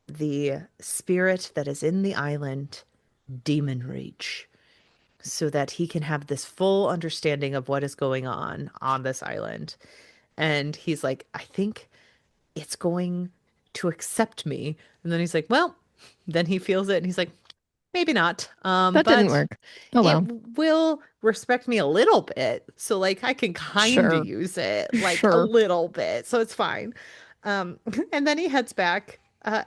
the spirit that is in the island Demon Reach, so that he can have this full understanding of what is going on this island. And he's like, I think it's going to accept me. And then he's like, well, then he feels it and he's like, maybe not. That didn't But work. Oh it well. will respect me a little bit. So like I can kind of Sure. use it like a Sure. little bit. So it's fine. And then he heads back. And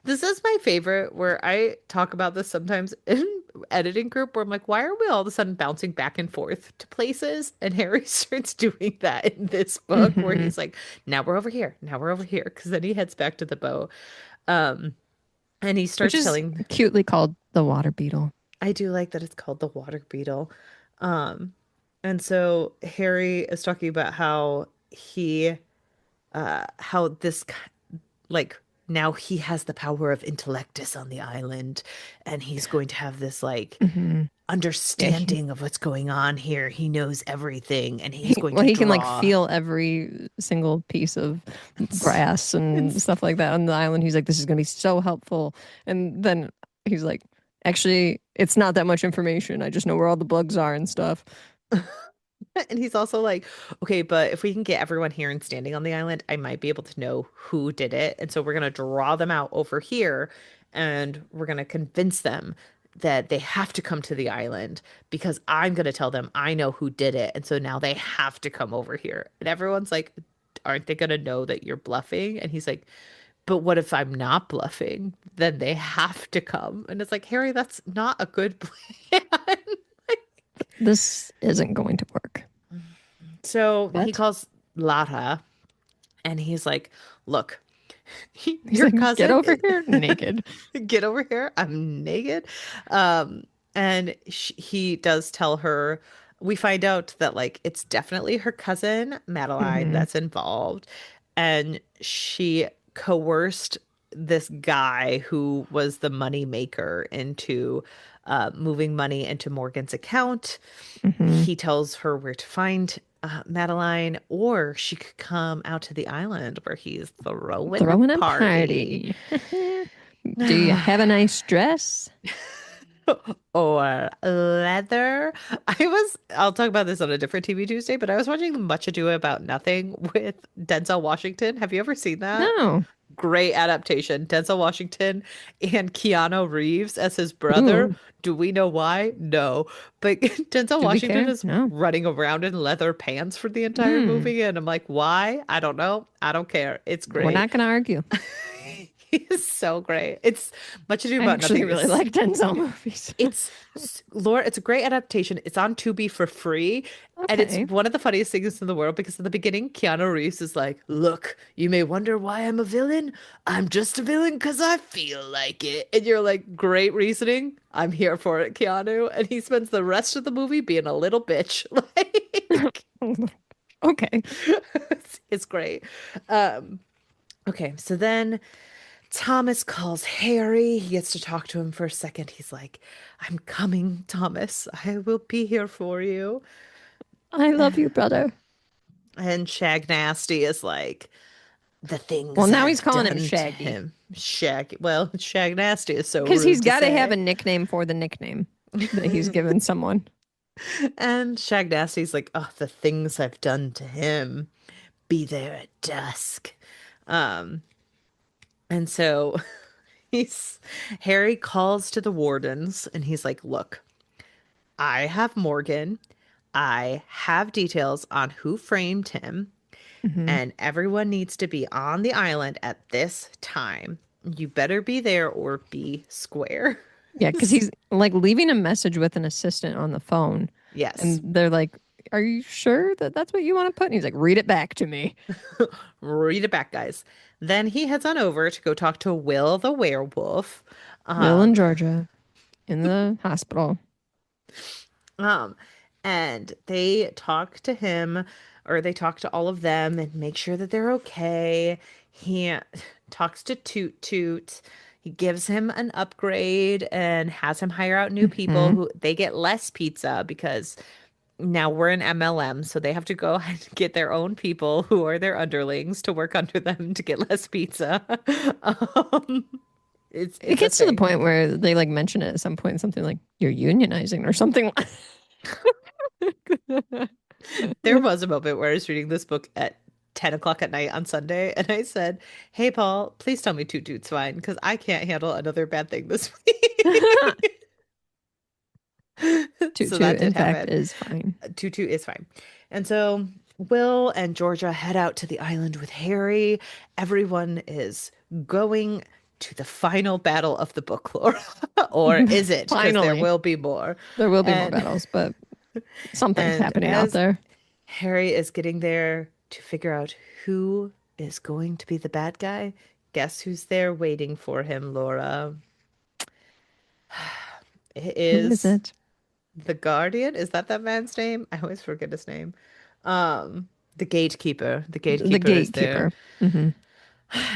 this is my favorite where I talk about this sometimes in editing group where I'm like, why are we all of a sudden bouncing back and forth to places? And Harry starts doing that in this book where Hmm. he's like, now we're over here. Now we're over here. Because then he heads back to the bow. Um, and he Which starts is telling cutely called the water beetle. I do like that it's called the water beetle. Um, and so Harry is talking about how how like, now he has the power of intellectus on the island, and he's going to have this, like, Hmm. Yeah, understanding of what's going on here. He knows everything, and he's going well, to he can like draw. feel every single piece of It's, grass and it's stuff like that on the island. He's like, this is going to be so helpful. And then he's like, actually, it's not that much information. I just know where all the bugs are and stuff. And he's also like, okay, but if we can get everyone here and standing on the island, I might be able to know who did it. And so we're going to draw them out over here and we're going to convince them that they have to come to the island because I'm going to tell them I know who did it. And so now they have to come over here. And everyone's like, aren't they going to know that you're bluffing? And he's like, but what if I'm not bluffing? Then they have to come. And it's like, Harry, that's not a good plan. This isn't going to work. So he But calls Lara and he's like, look, he's your like, get cousin, over here naked. get over here. I'm naked. Um, and he does tell her, we find out that like it's definitely her cousin, Madeline, Hmm. that's involved. And she coerced this guy who was the money maker into moving money into Morgan's account. Hmm. He tells her where to find Madeline, or she could come out to the island where he's throwing the Throwing a party. party. Do you have a nice dress? Or leather. I'll talk about this on a different TV Tuesday, but I was watching Much Ado About Nothing with Denzel Washington. Have you ever seen that? No. Great adaptation. Denzel Washington and Keanu Reeves as his brother. Ooh. Do we know why? No. But Denzel Do we Washington care? is No. running around in leather pants for the entire Hmm. movie, and I'm like, why? I don't know. I don't care. It's We're great. not going to argue. He's so great. It's Much Ado I About actually Nothing really is like Denzel movies. Laura, it's a great adaptation. It's on Tubi for free. And it's Okay. one of the funniest things in the world because in the beginning, Keanu Reeves is like, look, you may wonder why I'm a villain. I'm just a villain because I feel like it. And you're like, great reasoning. I'm here for it, Keanu. And he spends the rest of the movie being a little bitch. Like, Okay. it's great. Um, okay, so then Thomas calls Harry. He gets to talk to him for a second. He's like, I'm coming, Thomas. I will be here for you. I love you, brother. And Shag Nasty is like, the Well, things now he's I've calling him done to Shaggy him. Shag. Well, Shag Nasty is so because he's rude to got to have a say. nickname for the nickname that he's given someone. And Shag Nasty's like, oh, the things I've done to him. Be there at dusk. Um, and so he's Harry calls to the wardens and he's like, look, I have Morgan. I have details on who framed him, Hmm. and everyone needs to be on the island at this time. You better be there or be square. Yeah, because he's like leaving a message with an assistant on the phone, and Yes. they're like, "Are you sure that that's what you want to put?" And he's like, "Read it back to me." Read it back, guys. Then he heads on over to go talk to Will the werewolf. Will and Um, Georgia in the hospital. Um, and they talk to him, or they talk to all of them and make sure that they're okay. He talks to Toot Toot. He gives him an upgrade and has him hire out new people Hmm. who they get less pizza because now we're an MLM, so they have to go and get their own people who are their underlings to work under them to get less pizza. Um, it's It it's a gets to the thing. point where they like mention it at some point, something like "you're unionizing" or something. There was a moment where I was reading this book at 10 o'clock at night on Sunday, and I said, hey, Paul, please tell me Toot Toot's fine, because I can't handle another bad thing this week. Toot So Toot, that in did fact, happen. is fine. Toot Toot is fine. And so Will and Georgia head out to the island with Harry. Everyone is going to the final battle of the book, Laura. Or is it? Because there Finally, will be more. there will be more And battles, but something's and happening out as there. Harry is getting there to figure out who is going to be the bad guy. Guess who's there waiting for him, Laura? It Who is is it? the Guardian. Is that man's name? I always forget his name. Um, the Gatekeeper. The The Gatekeeper is there. gatekeeper. Hmm.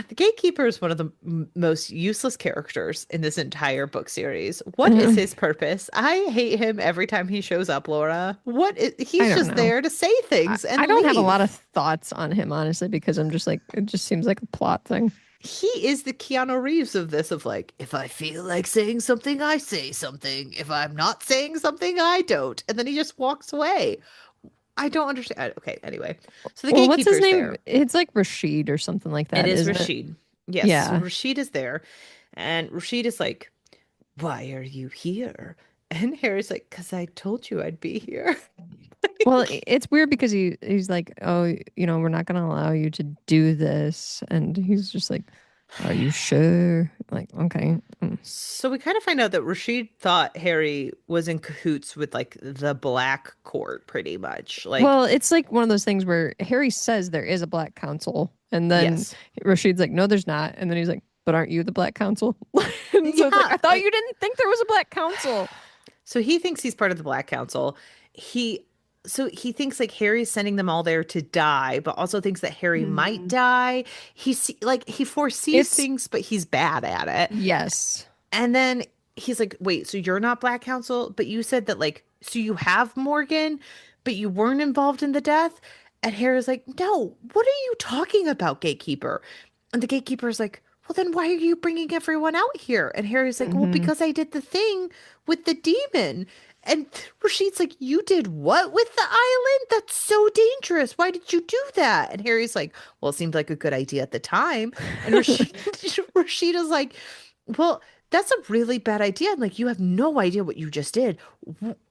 The Gatekeeper is one of the most useless characters in this entire book series. What is his purpose? I hate him every time he shows up, Laura. I He's don't just know. there to say things I and don't have a lot of leave. thoughts on him, honestly, because I'm just like, it just seems like a plot thing. He is the Keanu Reeves of this, of like, if I feel like saying something, I say something. If I'm not saying something, I don't. And then he just walks away. I don't understand. Okay, anyway. So the Well, what's his gatekeeper's name? there. It's like Rashid or something like It that, is isn't it? Rashid. Yes, so Yeah. Rashid is there. And Rashid is like, why are you here? And Harry's like, because I told you I'd be here. Well, it's weird because he's like, oh, we're not going to allow you to do this, and he's just like, are you sure? Like, okay. Mm. So we kind of find out that Rashid thought Harry was in cahoots with like the Black Court, pretty much. Like, Well, it's like one of those things where Harry says there is a Black Council, and then yes. Rashid's like, no, there's not, and then he's like, but aren't you the Black Council? And so it's like, Yeah, I thought you like didn't think there was a Black Council. so he thinks he's part of the Black Council. He he thinks like Harry's sending them all there to die, but also thinks that Harry might Mhm. die. Like he foresees It's things, but he's bad at it. yes. And then he's like, "Wait, so you're not Black Council, but you said that like so you have Morgan, but you weren't involved in the death?" And Harry's like, "No, what are you talking about, Gatekeeper?" And the Gatekeeper is like, well, then why are you bringing everyone out here? And Harry's like, well, Hmm. because I did the thing with the demon. And Rashid's like, you did what with the island? That's so dangerous. Why did you do that? And Harry's like, well, it seemed like a good idea at the time. And Rashid is like, well, that's a really bad idea. And like, you have no idea what you just did.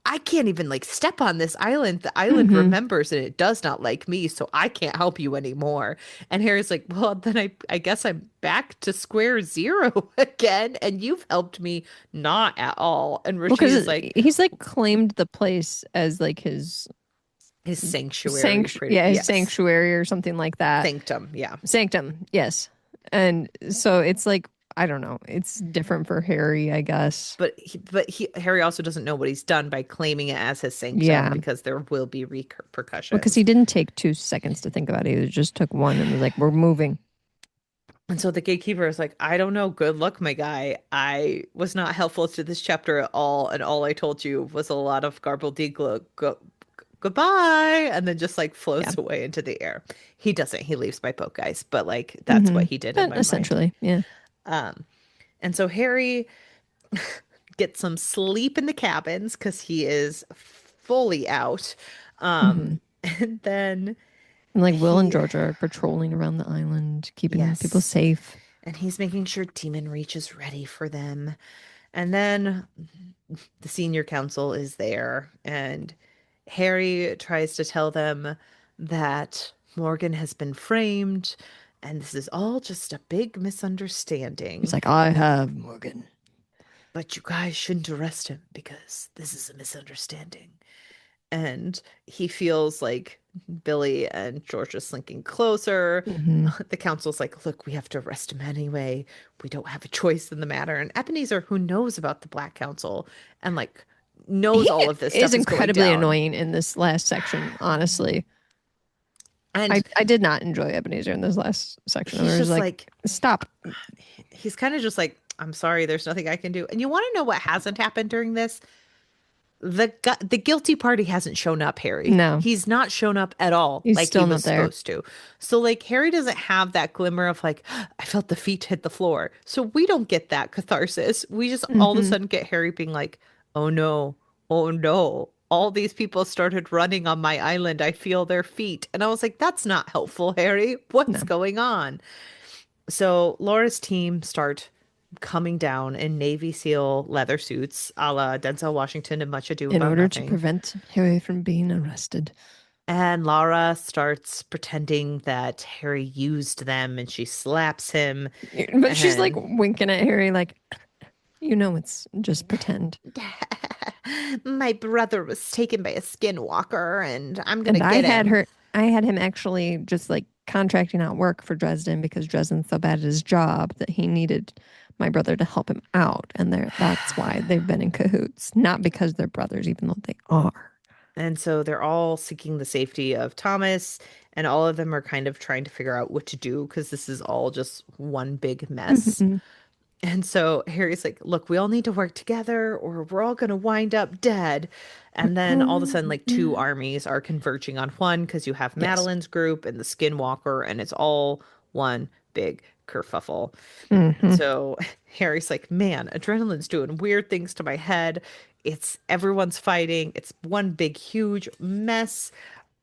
I can't even like step on this island. The island Hmm. remembers and it does not like me, so I can't help you anymore. And Harry's like, well, then I guess I'm back to square zero again, and you've helped me not at all. And Well, Rashid is because like, he's like claimed the place as like his sanctuary, pretty, his yes, sanctuary or something like that. sanctum, yeah. Sanctum, yes. And so it's like, I don't know. It's different for Harry, I guess. Harry also doesn't know what he's done by claiming it as his sanctum Yeah. because there will be Because repercussions. he didn't take 2 seconds to think about it. He just took one and was like, we're moving. And so the gatekeeper is like, I don't know. Good luck, my guy. I was not helpful to this chapter at all. And all I told you was a lot of goodbye, and then just like Yeah. floats away into the air. He doesn't. He leaves by boat, guys, but like that's what Hmm. he did in But my mind. essentially, yeah. Um, and so Harry gets some sleep in the cabins because he is fully out. Hmm. And then And like Will and he, Georgia are patrolling around the island, keeping people yes, safe. and he's making sure Demon Reach is ready for them. And then the senior council is there, and Harry tries to tell them that Morgan has been framed, and this is all just a big He's misunderstanding. like, I have Morgan. But you guys shouldn't arrest him because this is a misunderstanding. And he feels like Billy and George are slinking closer. Hmm. The council's like, look, we have to arrest him anyway. We don't have a choice in the matter. And Ebenezer, who knows about the Black Council and like knows He all of this is stuff is going incredibly down. annoying in this last section, honestly. And I did not enjoy Ebenezer in this last section. he's I was just like, like, stop. he's kind of just like, I'm sorry, there's nothing I can do. And you want to know what hasn't happened during this? The guilty party hasn't shown up, Harry. No, He's not shown up at all he's like he still was not there. supposed to. So like Harry doesn't have that glimmer of like I felt the feet hit the floor. So we don't get that catharsis. We just all of a Hmm. sudden get Harry being like, "Oh no. Oh no. All these people started running on my island. I feel their feet." And I was like, "That's not helpful, Harry. What's No. going on?" So Laura's team start coming down in Navy SEAL leather suits, a la Denzel Washington and Much Ado In About order to Nothing. prevent Harry from being arrested. And Laura starts pretending that Harry used them and she slaps him. But she's like And winking at Harry, like, it's just pretend. my brother was taken by a skinwalker and I'm gonna And get him. I had him actually just like contracting out work for Dresden because Dresden's so bad at his job that he needed my brother to help him out. And that's why they've been in cahoots, not because they're brothers, even though they are. And so they're all seeking the safety of Thomas, and all of them are kind of trying to figure out what to do because this is all just one big mess. Hmm. And so Harry's like, look, we all need to work together or we're all going to wind up dead. And then all of a sudden, like two armies are converging on one because you have Yes. Madeline's group and the Skinwalker, and it's all one big kerfuffle. And Hmm. so Harry's like, man, adrenaline's doing weird things to my head. It's everyone's fighting. It's one big, huge mess.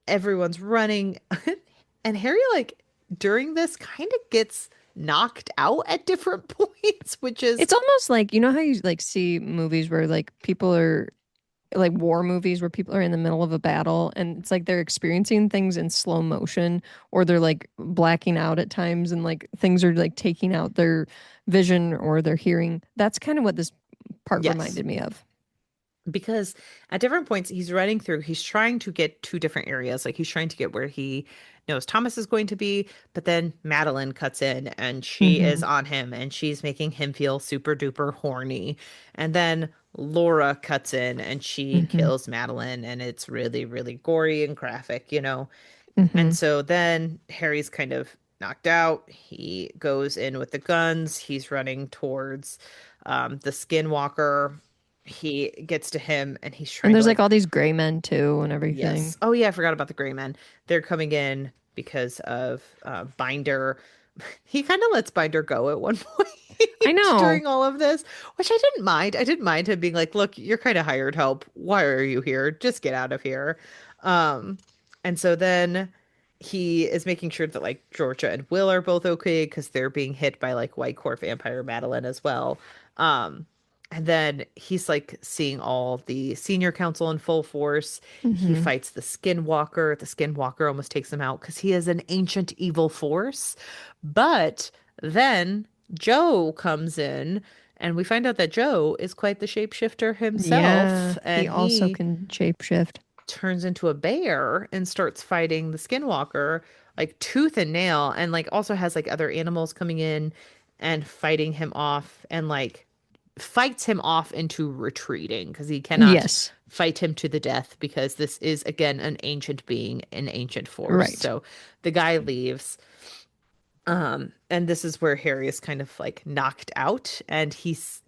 Everyone's running. And Harry, like, during this kind of gets knocked out at different points, which is, It's almost like, how you like see movies where like people are like war movies where people are in the middle of a battle and it's like they're experiencing things in slow motion or they're like blacking out at times and like things are like taking out their vision or their hearing. That's kind of what this part yes. reminded me of. Because at different points he's running through, he's trying to get to different areas. Like he's trying to get where he knows Thomas is going to be, but then Madeline cuts in and she is Hmm. on him and she's making him feel super duper horny. And then Laura cuts in and she Hmm. kills Madeline and it's really, really gory and graphic. And Hmm. so then Harry's kind of knocked out. He goes in with the guns. He's running towards the Skinwalker. He gets to him and he's And trying to there's like like, all these gray men too and everything. yes. Oh yeah, I forgot about the Gray Men. They're coming in because of Binder. He kind of lets Binder go at one I point know. during all of this, which I didn't mind. I didn't mind him being like, "Look, you're kind of hired help. Why are you here? Just get out of here." Um, and so then he is making sure that like Georgia and Will are both okay because they're being hit by like White Court Vampire Madeline as well. Um, and then he's like seeing all the senior council in full force. He Hmm. fights the Skinwalker. The Skinwalker almost takes him out because he is an ancient evil force. But then Joe comes in, and we find out that Joe is quite the shapeshifter himself. Yeah, he And also he can shapeshift. turns into a bear and starts fighting the Skinwalker like tooth and nail, and like also has like other animals coming in and fighting him off and like fights him off into retreating because he cannot Yes, fight him to the death because this is again an ancient being, an ancient force. right. So the guy leaves. And this is where Harry is kind of like knocked out, and he's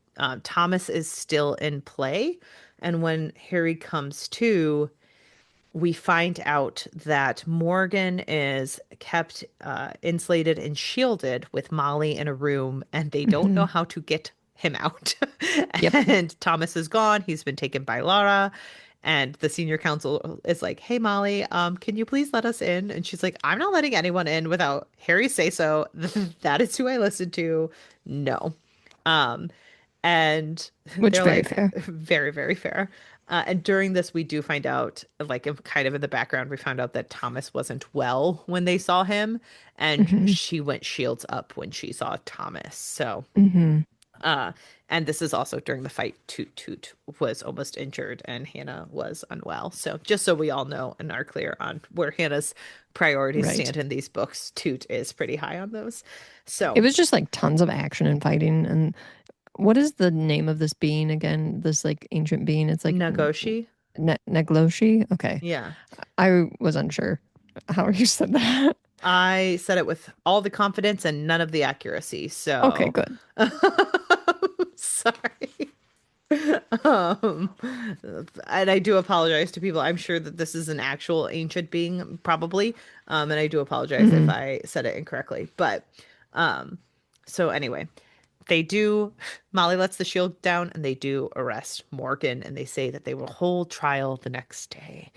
Thomas is still in play. And when Harry comes to, we find out that Morgan is kept insulated and shielded with Molly in a room, and they don't know Hmm. how to get him out. Yep. And Thomas is gone. He's been taken by Lara. And the senior counsel is like, "Hey, Molly, can you please let us in?" And she's like, "I'm not letting anyone in without Harry say so. That is who I listen to. No." Um, and Which they're very like, fair. very, very fair. And during this, we do find out, like, kind of in the background, we found out that Thomas wasn't well when they saw him, and Hmm. she went shields up when she saw Thomas. So, Hmm. uh, and this is also during the fight. Toot Toot was almost injured, and Hannah was unwell. So, just so we all know and are clear on where Hannah's priorities Right. stand in these books, Toot is pretty high on those. It So, was just like tons of action and fighting. And what is the name of this being again? This like ancient being? It's like Nagoshi, Negloshi? Okay. yeah. I was unsure how you said that. I said it with all the confidence and none of the accuracy. Okay, So, good. sorry. Um, and I do apologize to people. I'm sure that this is an actual ancient being, probably. And I do apologize if Hmm. I said it incorrectly. But, um, so anyway, they do. Molly lets the shield down, and they do arrest Morgan, and they say that they will hold trial the next day.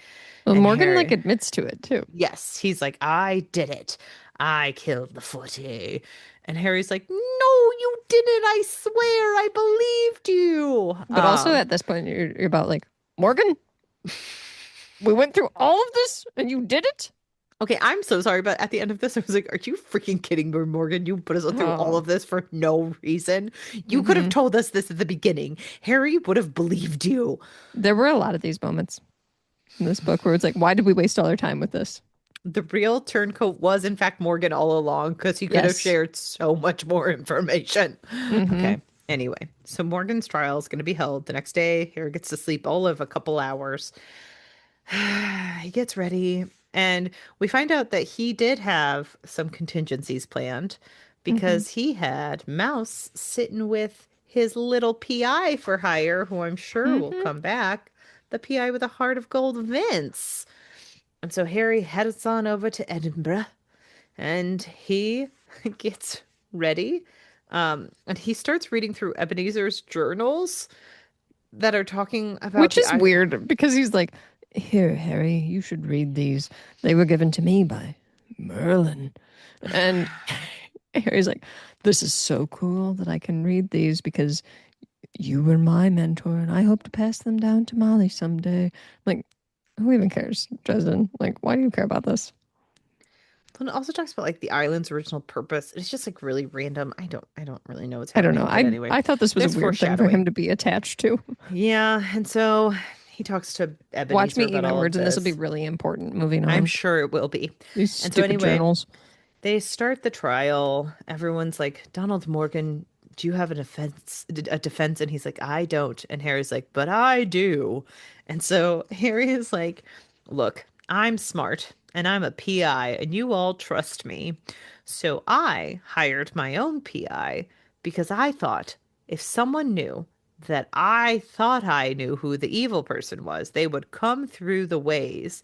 Well, And Morgan like Harry, admits to it too. yes, he's like, I did it. I killed the 40. And Harry's like, no, you didn't. I swear, I believed you. But also at this point, you're about like, Morgan, we went through all of this and you did it? Okay, I'm so sorry, but at the end of this, I was like, are you freaking kidding me, Morgan? You put us through all Oh. of this for no reason. You could have Hmm. told us this at the beginning. Harry would have believed you. There were a lot of these moments in this book where it's like, why did we waste all our time with this? The real turncoat was, in fact, Morgan all along because he could have Yes. shared so much more information. Hmm. Okay. Anyway, so Morgan's trial is going to be held the next day. Harry gets to sleep all of a couple hours. He gets ready, and we find out that he did have some contingencies planned Hmm. because he had Mouse sitting with his little PI for hire, who I'm sure will Hmm. come back. The PI with a heart of gold, Vince. And so Harry heads on over to Edinburgh and he gets ready. And he starts reading through Ebenezer's journals that are talking about Which the is weird because he's like, here, Harry, you should read these. They were given to me by Merlin. And Harry's like, this is so cool that I can read these because you were my mentor and I hope to pass them down to Molly someday. Like, who even cares, Dresden? Like, why do you care about this? It also talks about like the island's original purpose. It's just like really random. I don't really know what's I don't know. happening, but anyway, I thought this was a there's weird thing for him foreshadowing. to be attached to. Yeah, and so he talks to Watch me Ebenezer eat about my all of words, and this will be this. really important moving I'm on. sure it will be. These And so stupid anyway, journals. they start the trial. Everyone's like, Donald Morgan, do you have a defense? And he's like, I don't. And Harry's like, but I do. And so Harry is like, look, I'm smart and I'm a PI and you all trust me. So I hired my own PI because I thought if someone knew that I thought I knew who the evil person was, they would come through the ways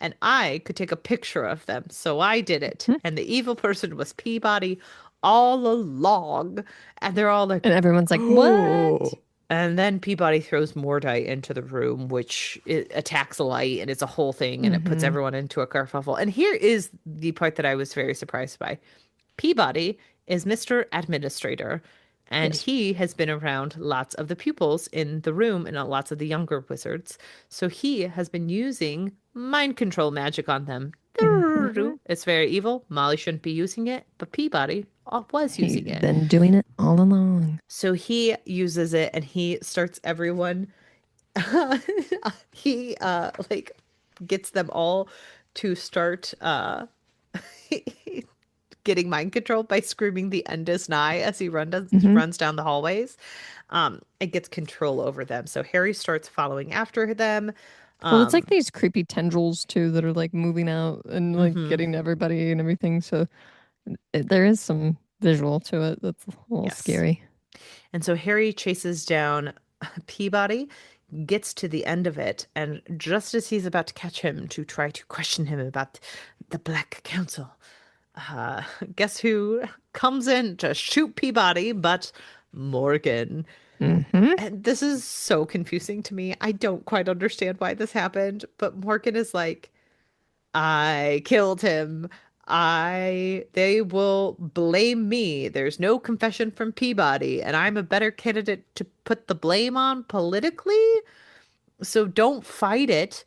and I could take a picture of them. So I did it. Hmm? And the evil person was Peabody all along. And they're all like, And everyone's like, what? oh. And then Peabody throws Mordite into the room, which it attacks a light and it's a whole thing and it puts Hmm. everyone into a kerfuffle. And here is the part that I was very surprised by. Peabody is Mr. Administrator, and Yes. he has been around lots of the pupils in the room and lots of the younger wizards. So he has been using mind control magic on them. Hmm. It's very evil. Molly shouldn't be using it, but Peabody was using He's it. been doing it all along. So he uses it and he starts everyone. He like gets them all to start getting mind control by screaming the end is nigh as he Hmm. runs down the hallways. It gets control over them. So Harry starts following after them. Well, it's like Um, these creepy tendrils too that are like moving out and like mhm, getting everybody and everything. So there is some visual to it that's a little yes. scary. And so Harry chases down Peabody, gets to the end of it, and just as he's about to catch him to try to question him about the Black Council, uh, guess who comes in to shoot Peabody but Morgan. Hmm. And this is so confusing to me. I don't quite understand why this happened, but Morgan is like, I killed him. They will blame me. There's no confession from Peabody, and I'm a better candidate to put the blame on politically. So don't fight it,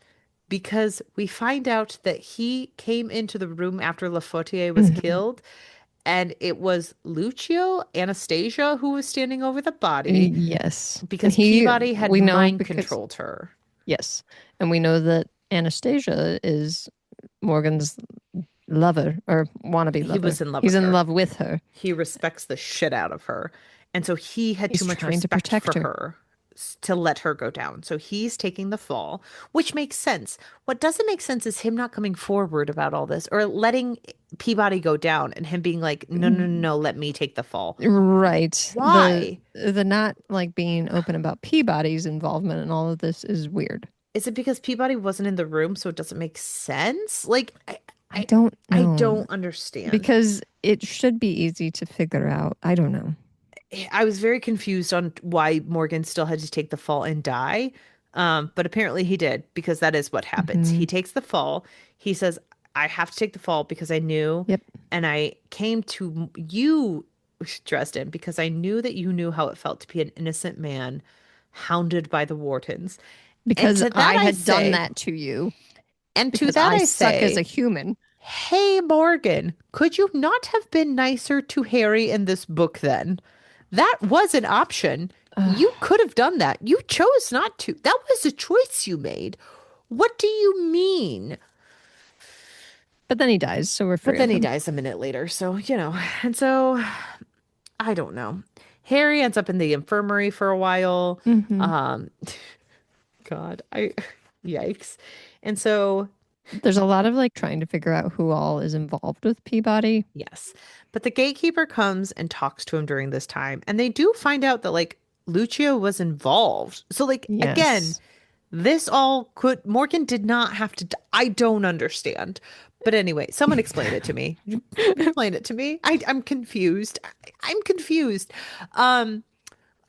because we find out that he came into the room after Lafortier was Hmm. killed, and it was Lucio Anastasia who was standing over the body Yes. And because Peabody had we know mind because, controlled her. yes. And we know that Anastasia is Morgan's lover or wannabe He lover. was in love He's with in her. love with her. He respects the shit out of her. And so he had too He's much trying to respect protect for her. her to let her go down. So he's taking the fall, which makes sense. What doesn't make sense is him not coming forward about all this or letting Peabody go down and him being like, no, no, no, no, let me take the fall. Right. Why? The not like being open about Peabody's involvement in all of this is weird. Is it because Peabody wasn't in the room, so it doesn't make sense? Like, I don't I know don't understand. because it should be easy to figure out. I don't know. I was very confused on why Morgan still had to take the fall and die. But apparently he did, because that is what happens. Hmm. He takes the fall. He says, I have to take the fall because I knew, Yep. and I came to you, Dresden, because I knew that you knew how it felt to be an innocent man hounded by the wardens. And Because to that I I had done say, that to you. and to Because that I I suck as a say, human. hey, Morgan, could you not have been nicer to Harry in this book then? That was an option. You could have done that. You chose not to. That was a choice you made. What do you mean? But then he dies, so we're But free then of he him. dies a minute later. So, and so I don't know. Harry ends up in the infirmary for a while. Hmm. Um, God, yikes. And so There's a lot of like trying to figure out who all is involved with Peabody. yes. But the gatekeeper comes and talks to him during this time. And they do find out that like Lucio was involved. So like again, Yes. this all could Morgan did not have to I don't understand. But anyway, someone explain it to me. Explain it to me. I'm confused. I'm confused. Um,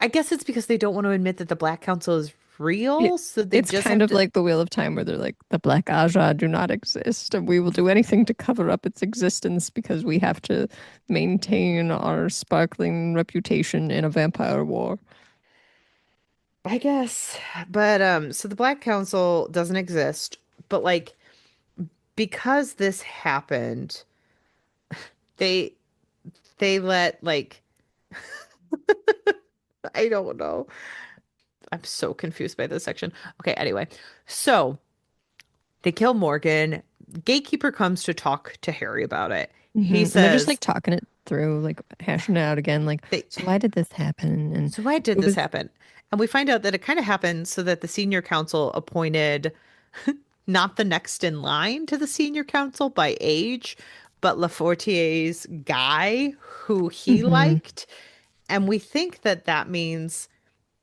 I guess it's because they don't want to admit that the Black Council is It, real, so they it's just kind have of to. like the Wheel of Time where they're like, the Black Aja do not exist, and we will do anything to cover up its existence because we have to maintain our sparkling reputation in a vampire war. I guess. But so the Black Council doesn't exist, but like because this happened, they they let like I don't know. I'm so confused by this section. Okay, anyway. So they kill Morgan. Gatekeeper comes to talk to Harry about it. He And they're just like says, talking it through, like hashing it out again. Like, they, so why did this happen? And so why did it this was, happen? And we find out that it kind of happened so that the senior council appointed not the next in line to the senior council by age, but Lafortier's guy who he hmm. liked. And we think that that means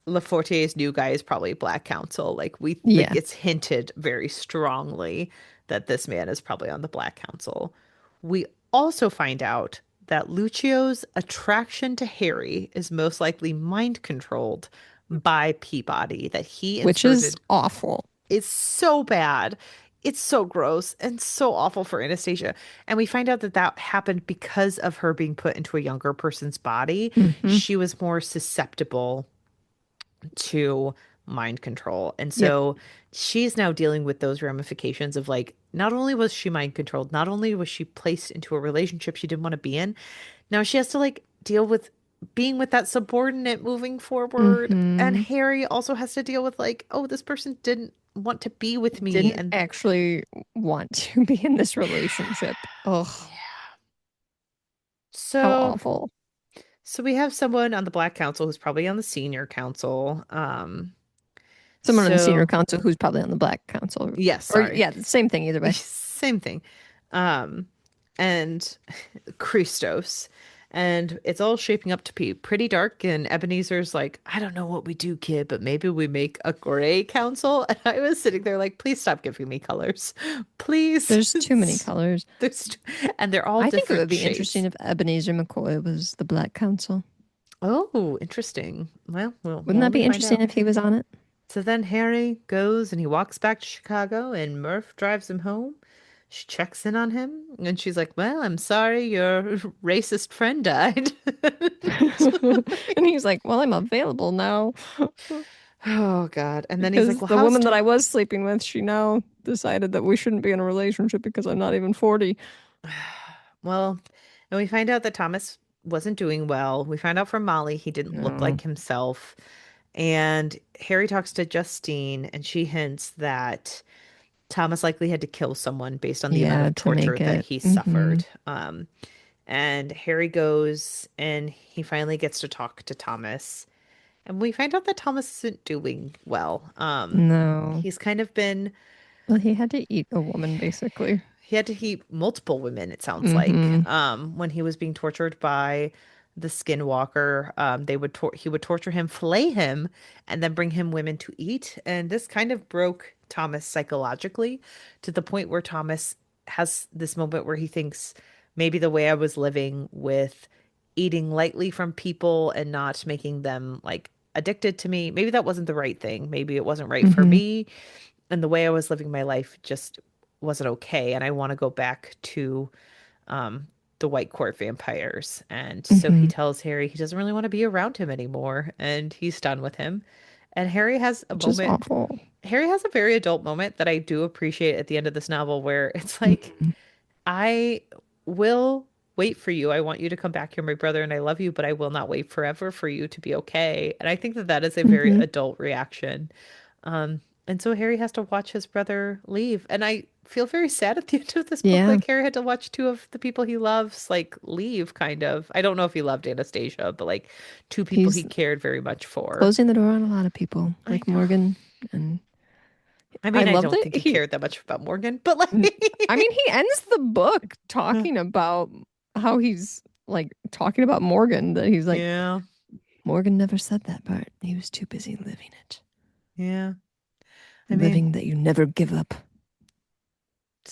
Lafortier's new guy is probably Black Council. Like Yeah, it's hinted very strongly that this man is probably on the Black Council. We also find out that Lucio's attraction to Harry is most likely mind controlled by Peabody, that he which is inserted awful. is so bad. It's so gross and so awful for Anastasia. And we find out that that happened because of her being put into a younger person's body. Hmm. She was more susceptible to mind control. And Yep. so she's now dealing with those ramifications of like, not only was she mind controlled, not only was she placed into a relationship she didn't want to be in, now she has to like deal with being with that subordinate moving forward. And Hmm. Harry also has to deal with like, oh, this person didn't want to be with me. Didn't And actually want to be in this relationship. Ugh, how so awful. so we have someone on the Black Council who's probably on the Senior Council. Someone on the senior So council who's probably on the black council. yes, Or sorry. yeah, the same thing either way. Same thing. Um, and Christos. And it's all shaping up to be pretty dark. And Ebenezer's like, I don't know what we do, kid, but maybe we make a gray council. And I was sitting there like, please stop giving me colors. Please. There's too many colors. There's, and they're all I think it would different be interesting shades. if Ebenezer McCoy was the Black Council. Oh, interesting. Well, we'll Wouldn't that only be find interesting out. if he was on it? So then Harry goes and he walks back to Chicago, and Murph drives him home. She checks in on him, and she's like, "Well, I'm sorry your racist friend died." And he's like, well, I'm available now Oh God. And then he's like, because "Well, the how's woman that Tom?" I was sleeping with, she now decided that we shouldn't be in a relationship because I'm not even 40. Well, and we find out that Thomas wasn't doing well. We find out from Molly he didn't look No. like himself. And Harry talks to Justine, and she hints that Thomas likely had to kill someone based on the amount Yeah, of to torture make that it. he Hmm. suffered. And Harry goes and he finally gets to talk to Thomas. And we find out that Thomas isn't doing well. No. He's kind of been, Well, he had to eat a woman, basically. he had to keep multiple women, it sounds like, Hmm. when he was being tortured by the Skinwalker. He would torture him, fillet him, and then bring him women to eat. And this kind of broke Thomas psychologically to the point where Thomas has this moment where he thinks maybe the way I was living with eating lightly from people and not making them like addicted to me, maybe that wasn't the right thing. Maybe it wasn't right for Hmm. me. And the way I was living my life just wasn't okay. And I want to go back to um, the White Court vampires. And so he Hmm. tells Harry he doesn't really want to be around him anymore and he's done with him. And Harry has a Which is moment, awful. Harry has a very adult moment that I do appreciate at the end of this novel where it's like, Mhm. I will wait for you. I want you to come back. You're my brother and I love you, but I will not wait forever for you to be okay. And I think that that is a very Hmm. adult reaction. And so Harry has to watch his brother leave. And I feel very sad at the end of this book. Yeah. Like Harry had to watch two of the people he loves like leave, kind of. I don't know if he loved Anastasia, but like two people he He's cared very much for. closing the door on a lot of people, I like know. Morgan. And I I mean, I loved don't it. think he cared that much about Morgan, but like I mean, he ends the book talking about how he's like talking about Morgan, that he's like, yeah, Morgan never said that part. He was too busy living it. yeah. I mean, Living that you never give up.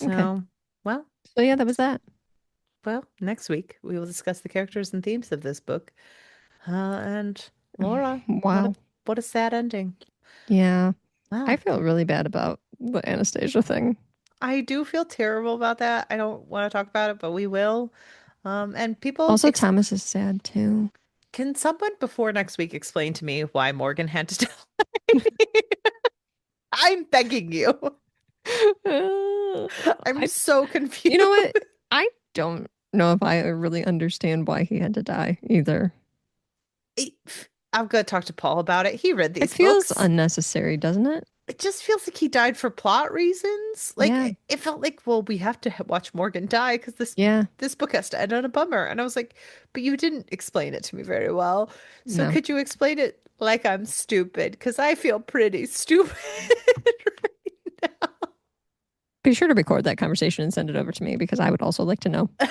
Okay. so well, So yeah, that was that. next week we will discuss the characters and themes of this book. And Laura, Wow. what a sad ending. Yeah. I Wow. feel really bad about the Anastasia thing. I do feel terrible about that. I don't want to talk about it, but we will. And people, Also, Thomas is sad too. can someone before next week explain to me why Morgan had to die? I'm begging you. I'm I, so you confused. know what? I don't know if I really understand why he had to die either. I'm gonna talk to Paul about it. He read It these feels books. unnecessary, doesn't it? It just feels like he died for plot reasons. Like Yeah. it felt like, well, we have to watch Morgan die because Yeah. this book has to end on a bummer. And I was like, but you didn't explain it to me very well. So No. could you explain it like I'm stupid? Because I feel pretty stupid right Be sure to record that conversation and send it over to me because I would also like to know. now.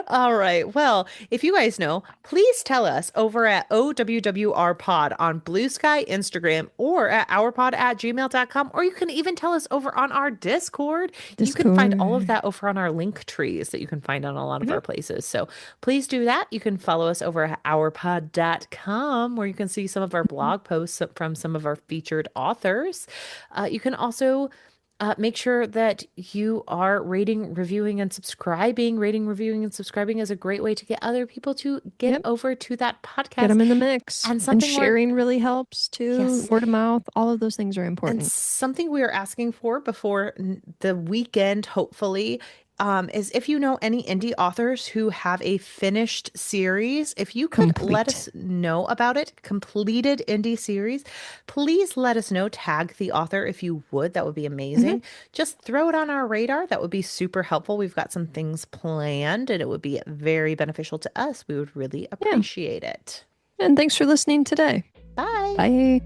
All right. Well, if you guys know, please tell us over at OWWR Pod on Blue Sky, Instagram, or at ourpod@gmail.com, or you can even tell us over on our Discord. You can find all of Discord. that over on our link trees that you can find on a lot of Mhm. our places. So please do that. You can follow us over at ourpod.com, where you can see some of our blog posts from some of our featured authors. You can also make sure that you are rating, reviewing, and subscribing. Rating, reviewing, and subscribing is a great way to get other people to get Yep. over to that Get podcast. them in the mix. And And something we're, sharing really helps too. yes, Word of mouth. All of those things are and important. something we are asking for before the weekend, hopefully, is if you know any indie authors who have a finished series, if you could let Complete. us know about it, completed indie series, please let us know. Tag the author if you would. That would be Hmm. amazing. Just throw it on our radar. That would be super helpful. We've got some things planned and it would be very beneficial to us. We would really Yeah. appreciate it. And thanks for listening today. Bye. Bye.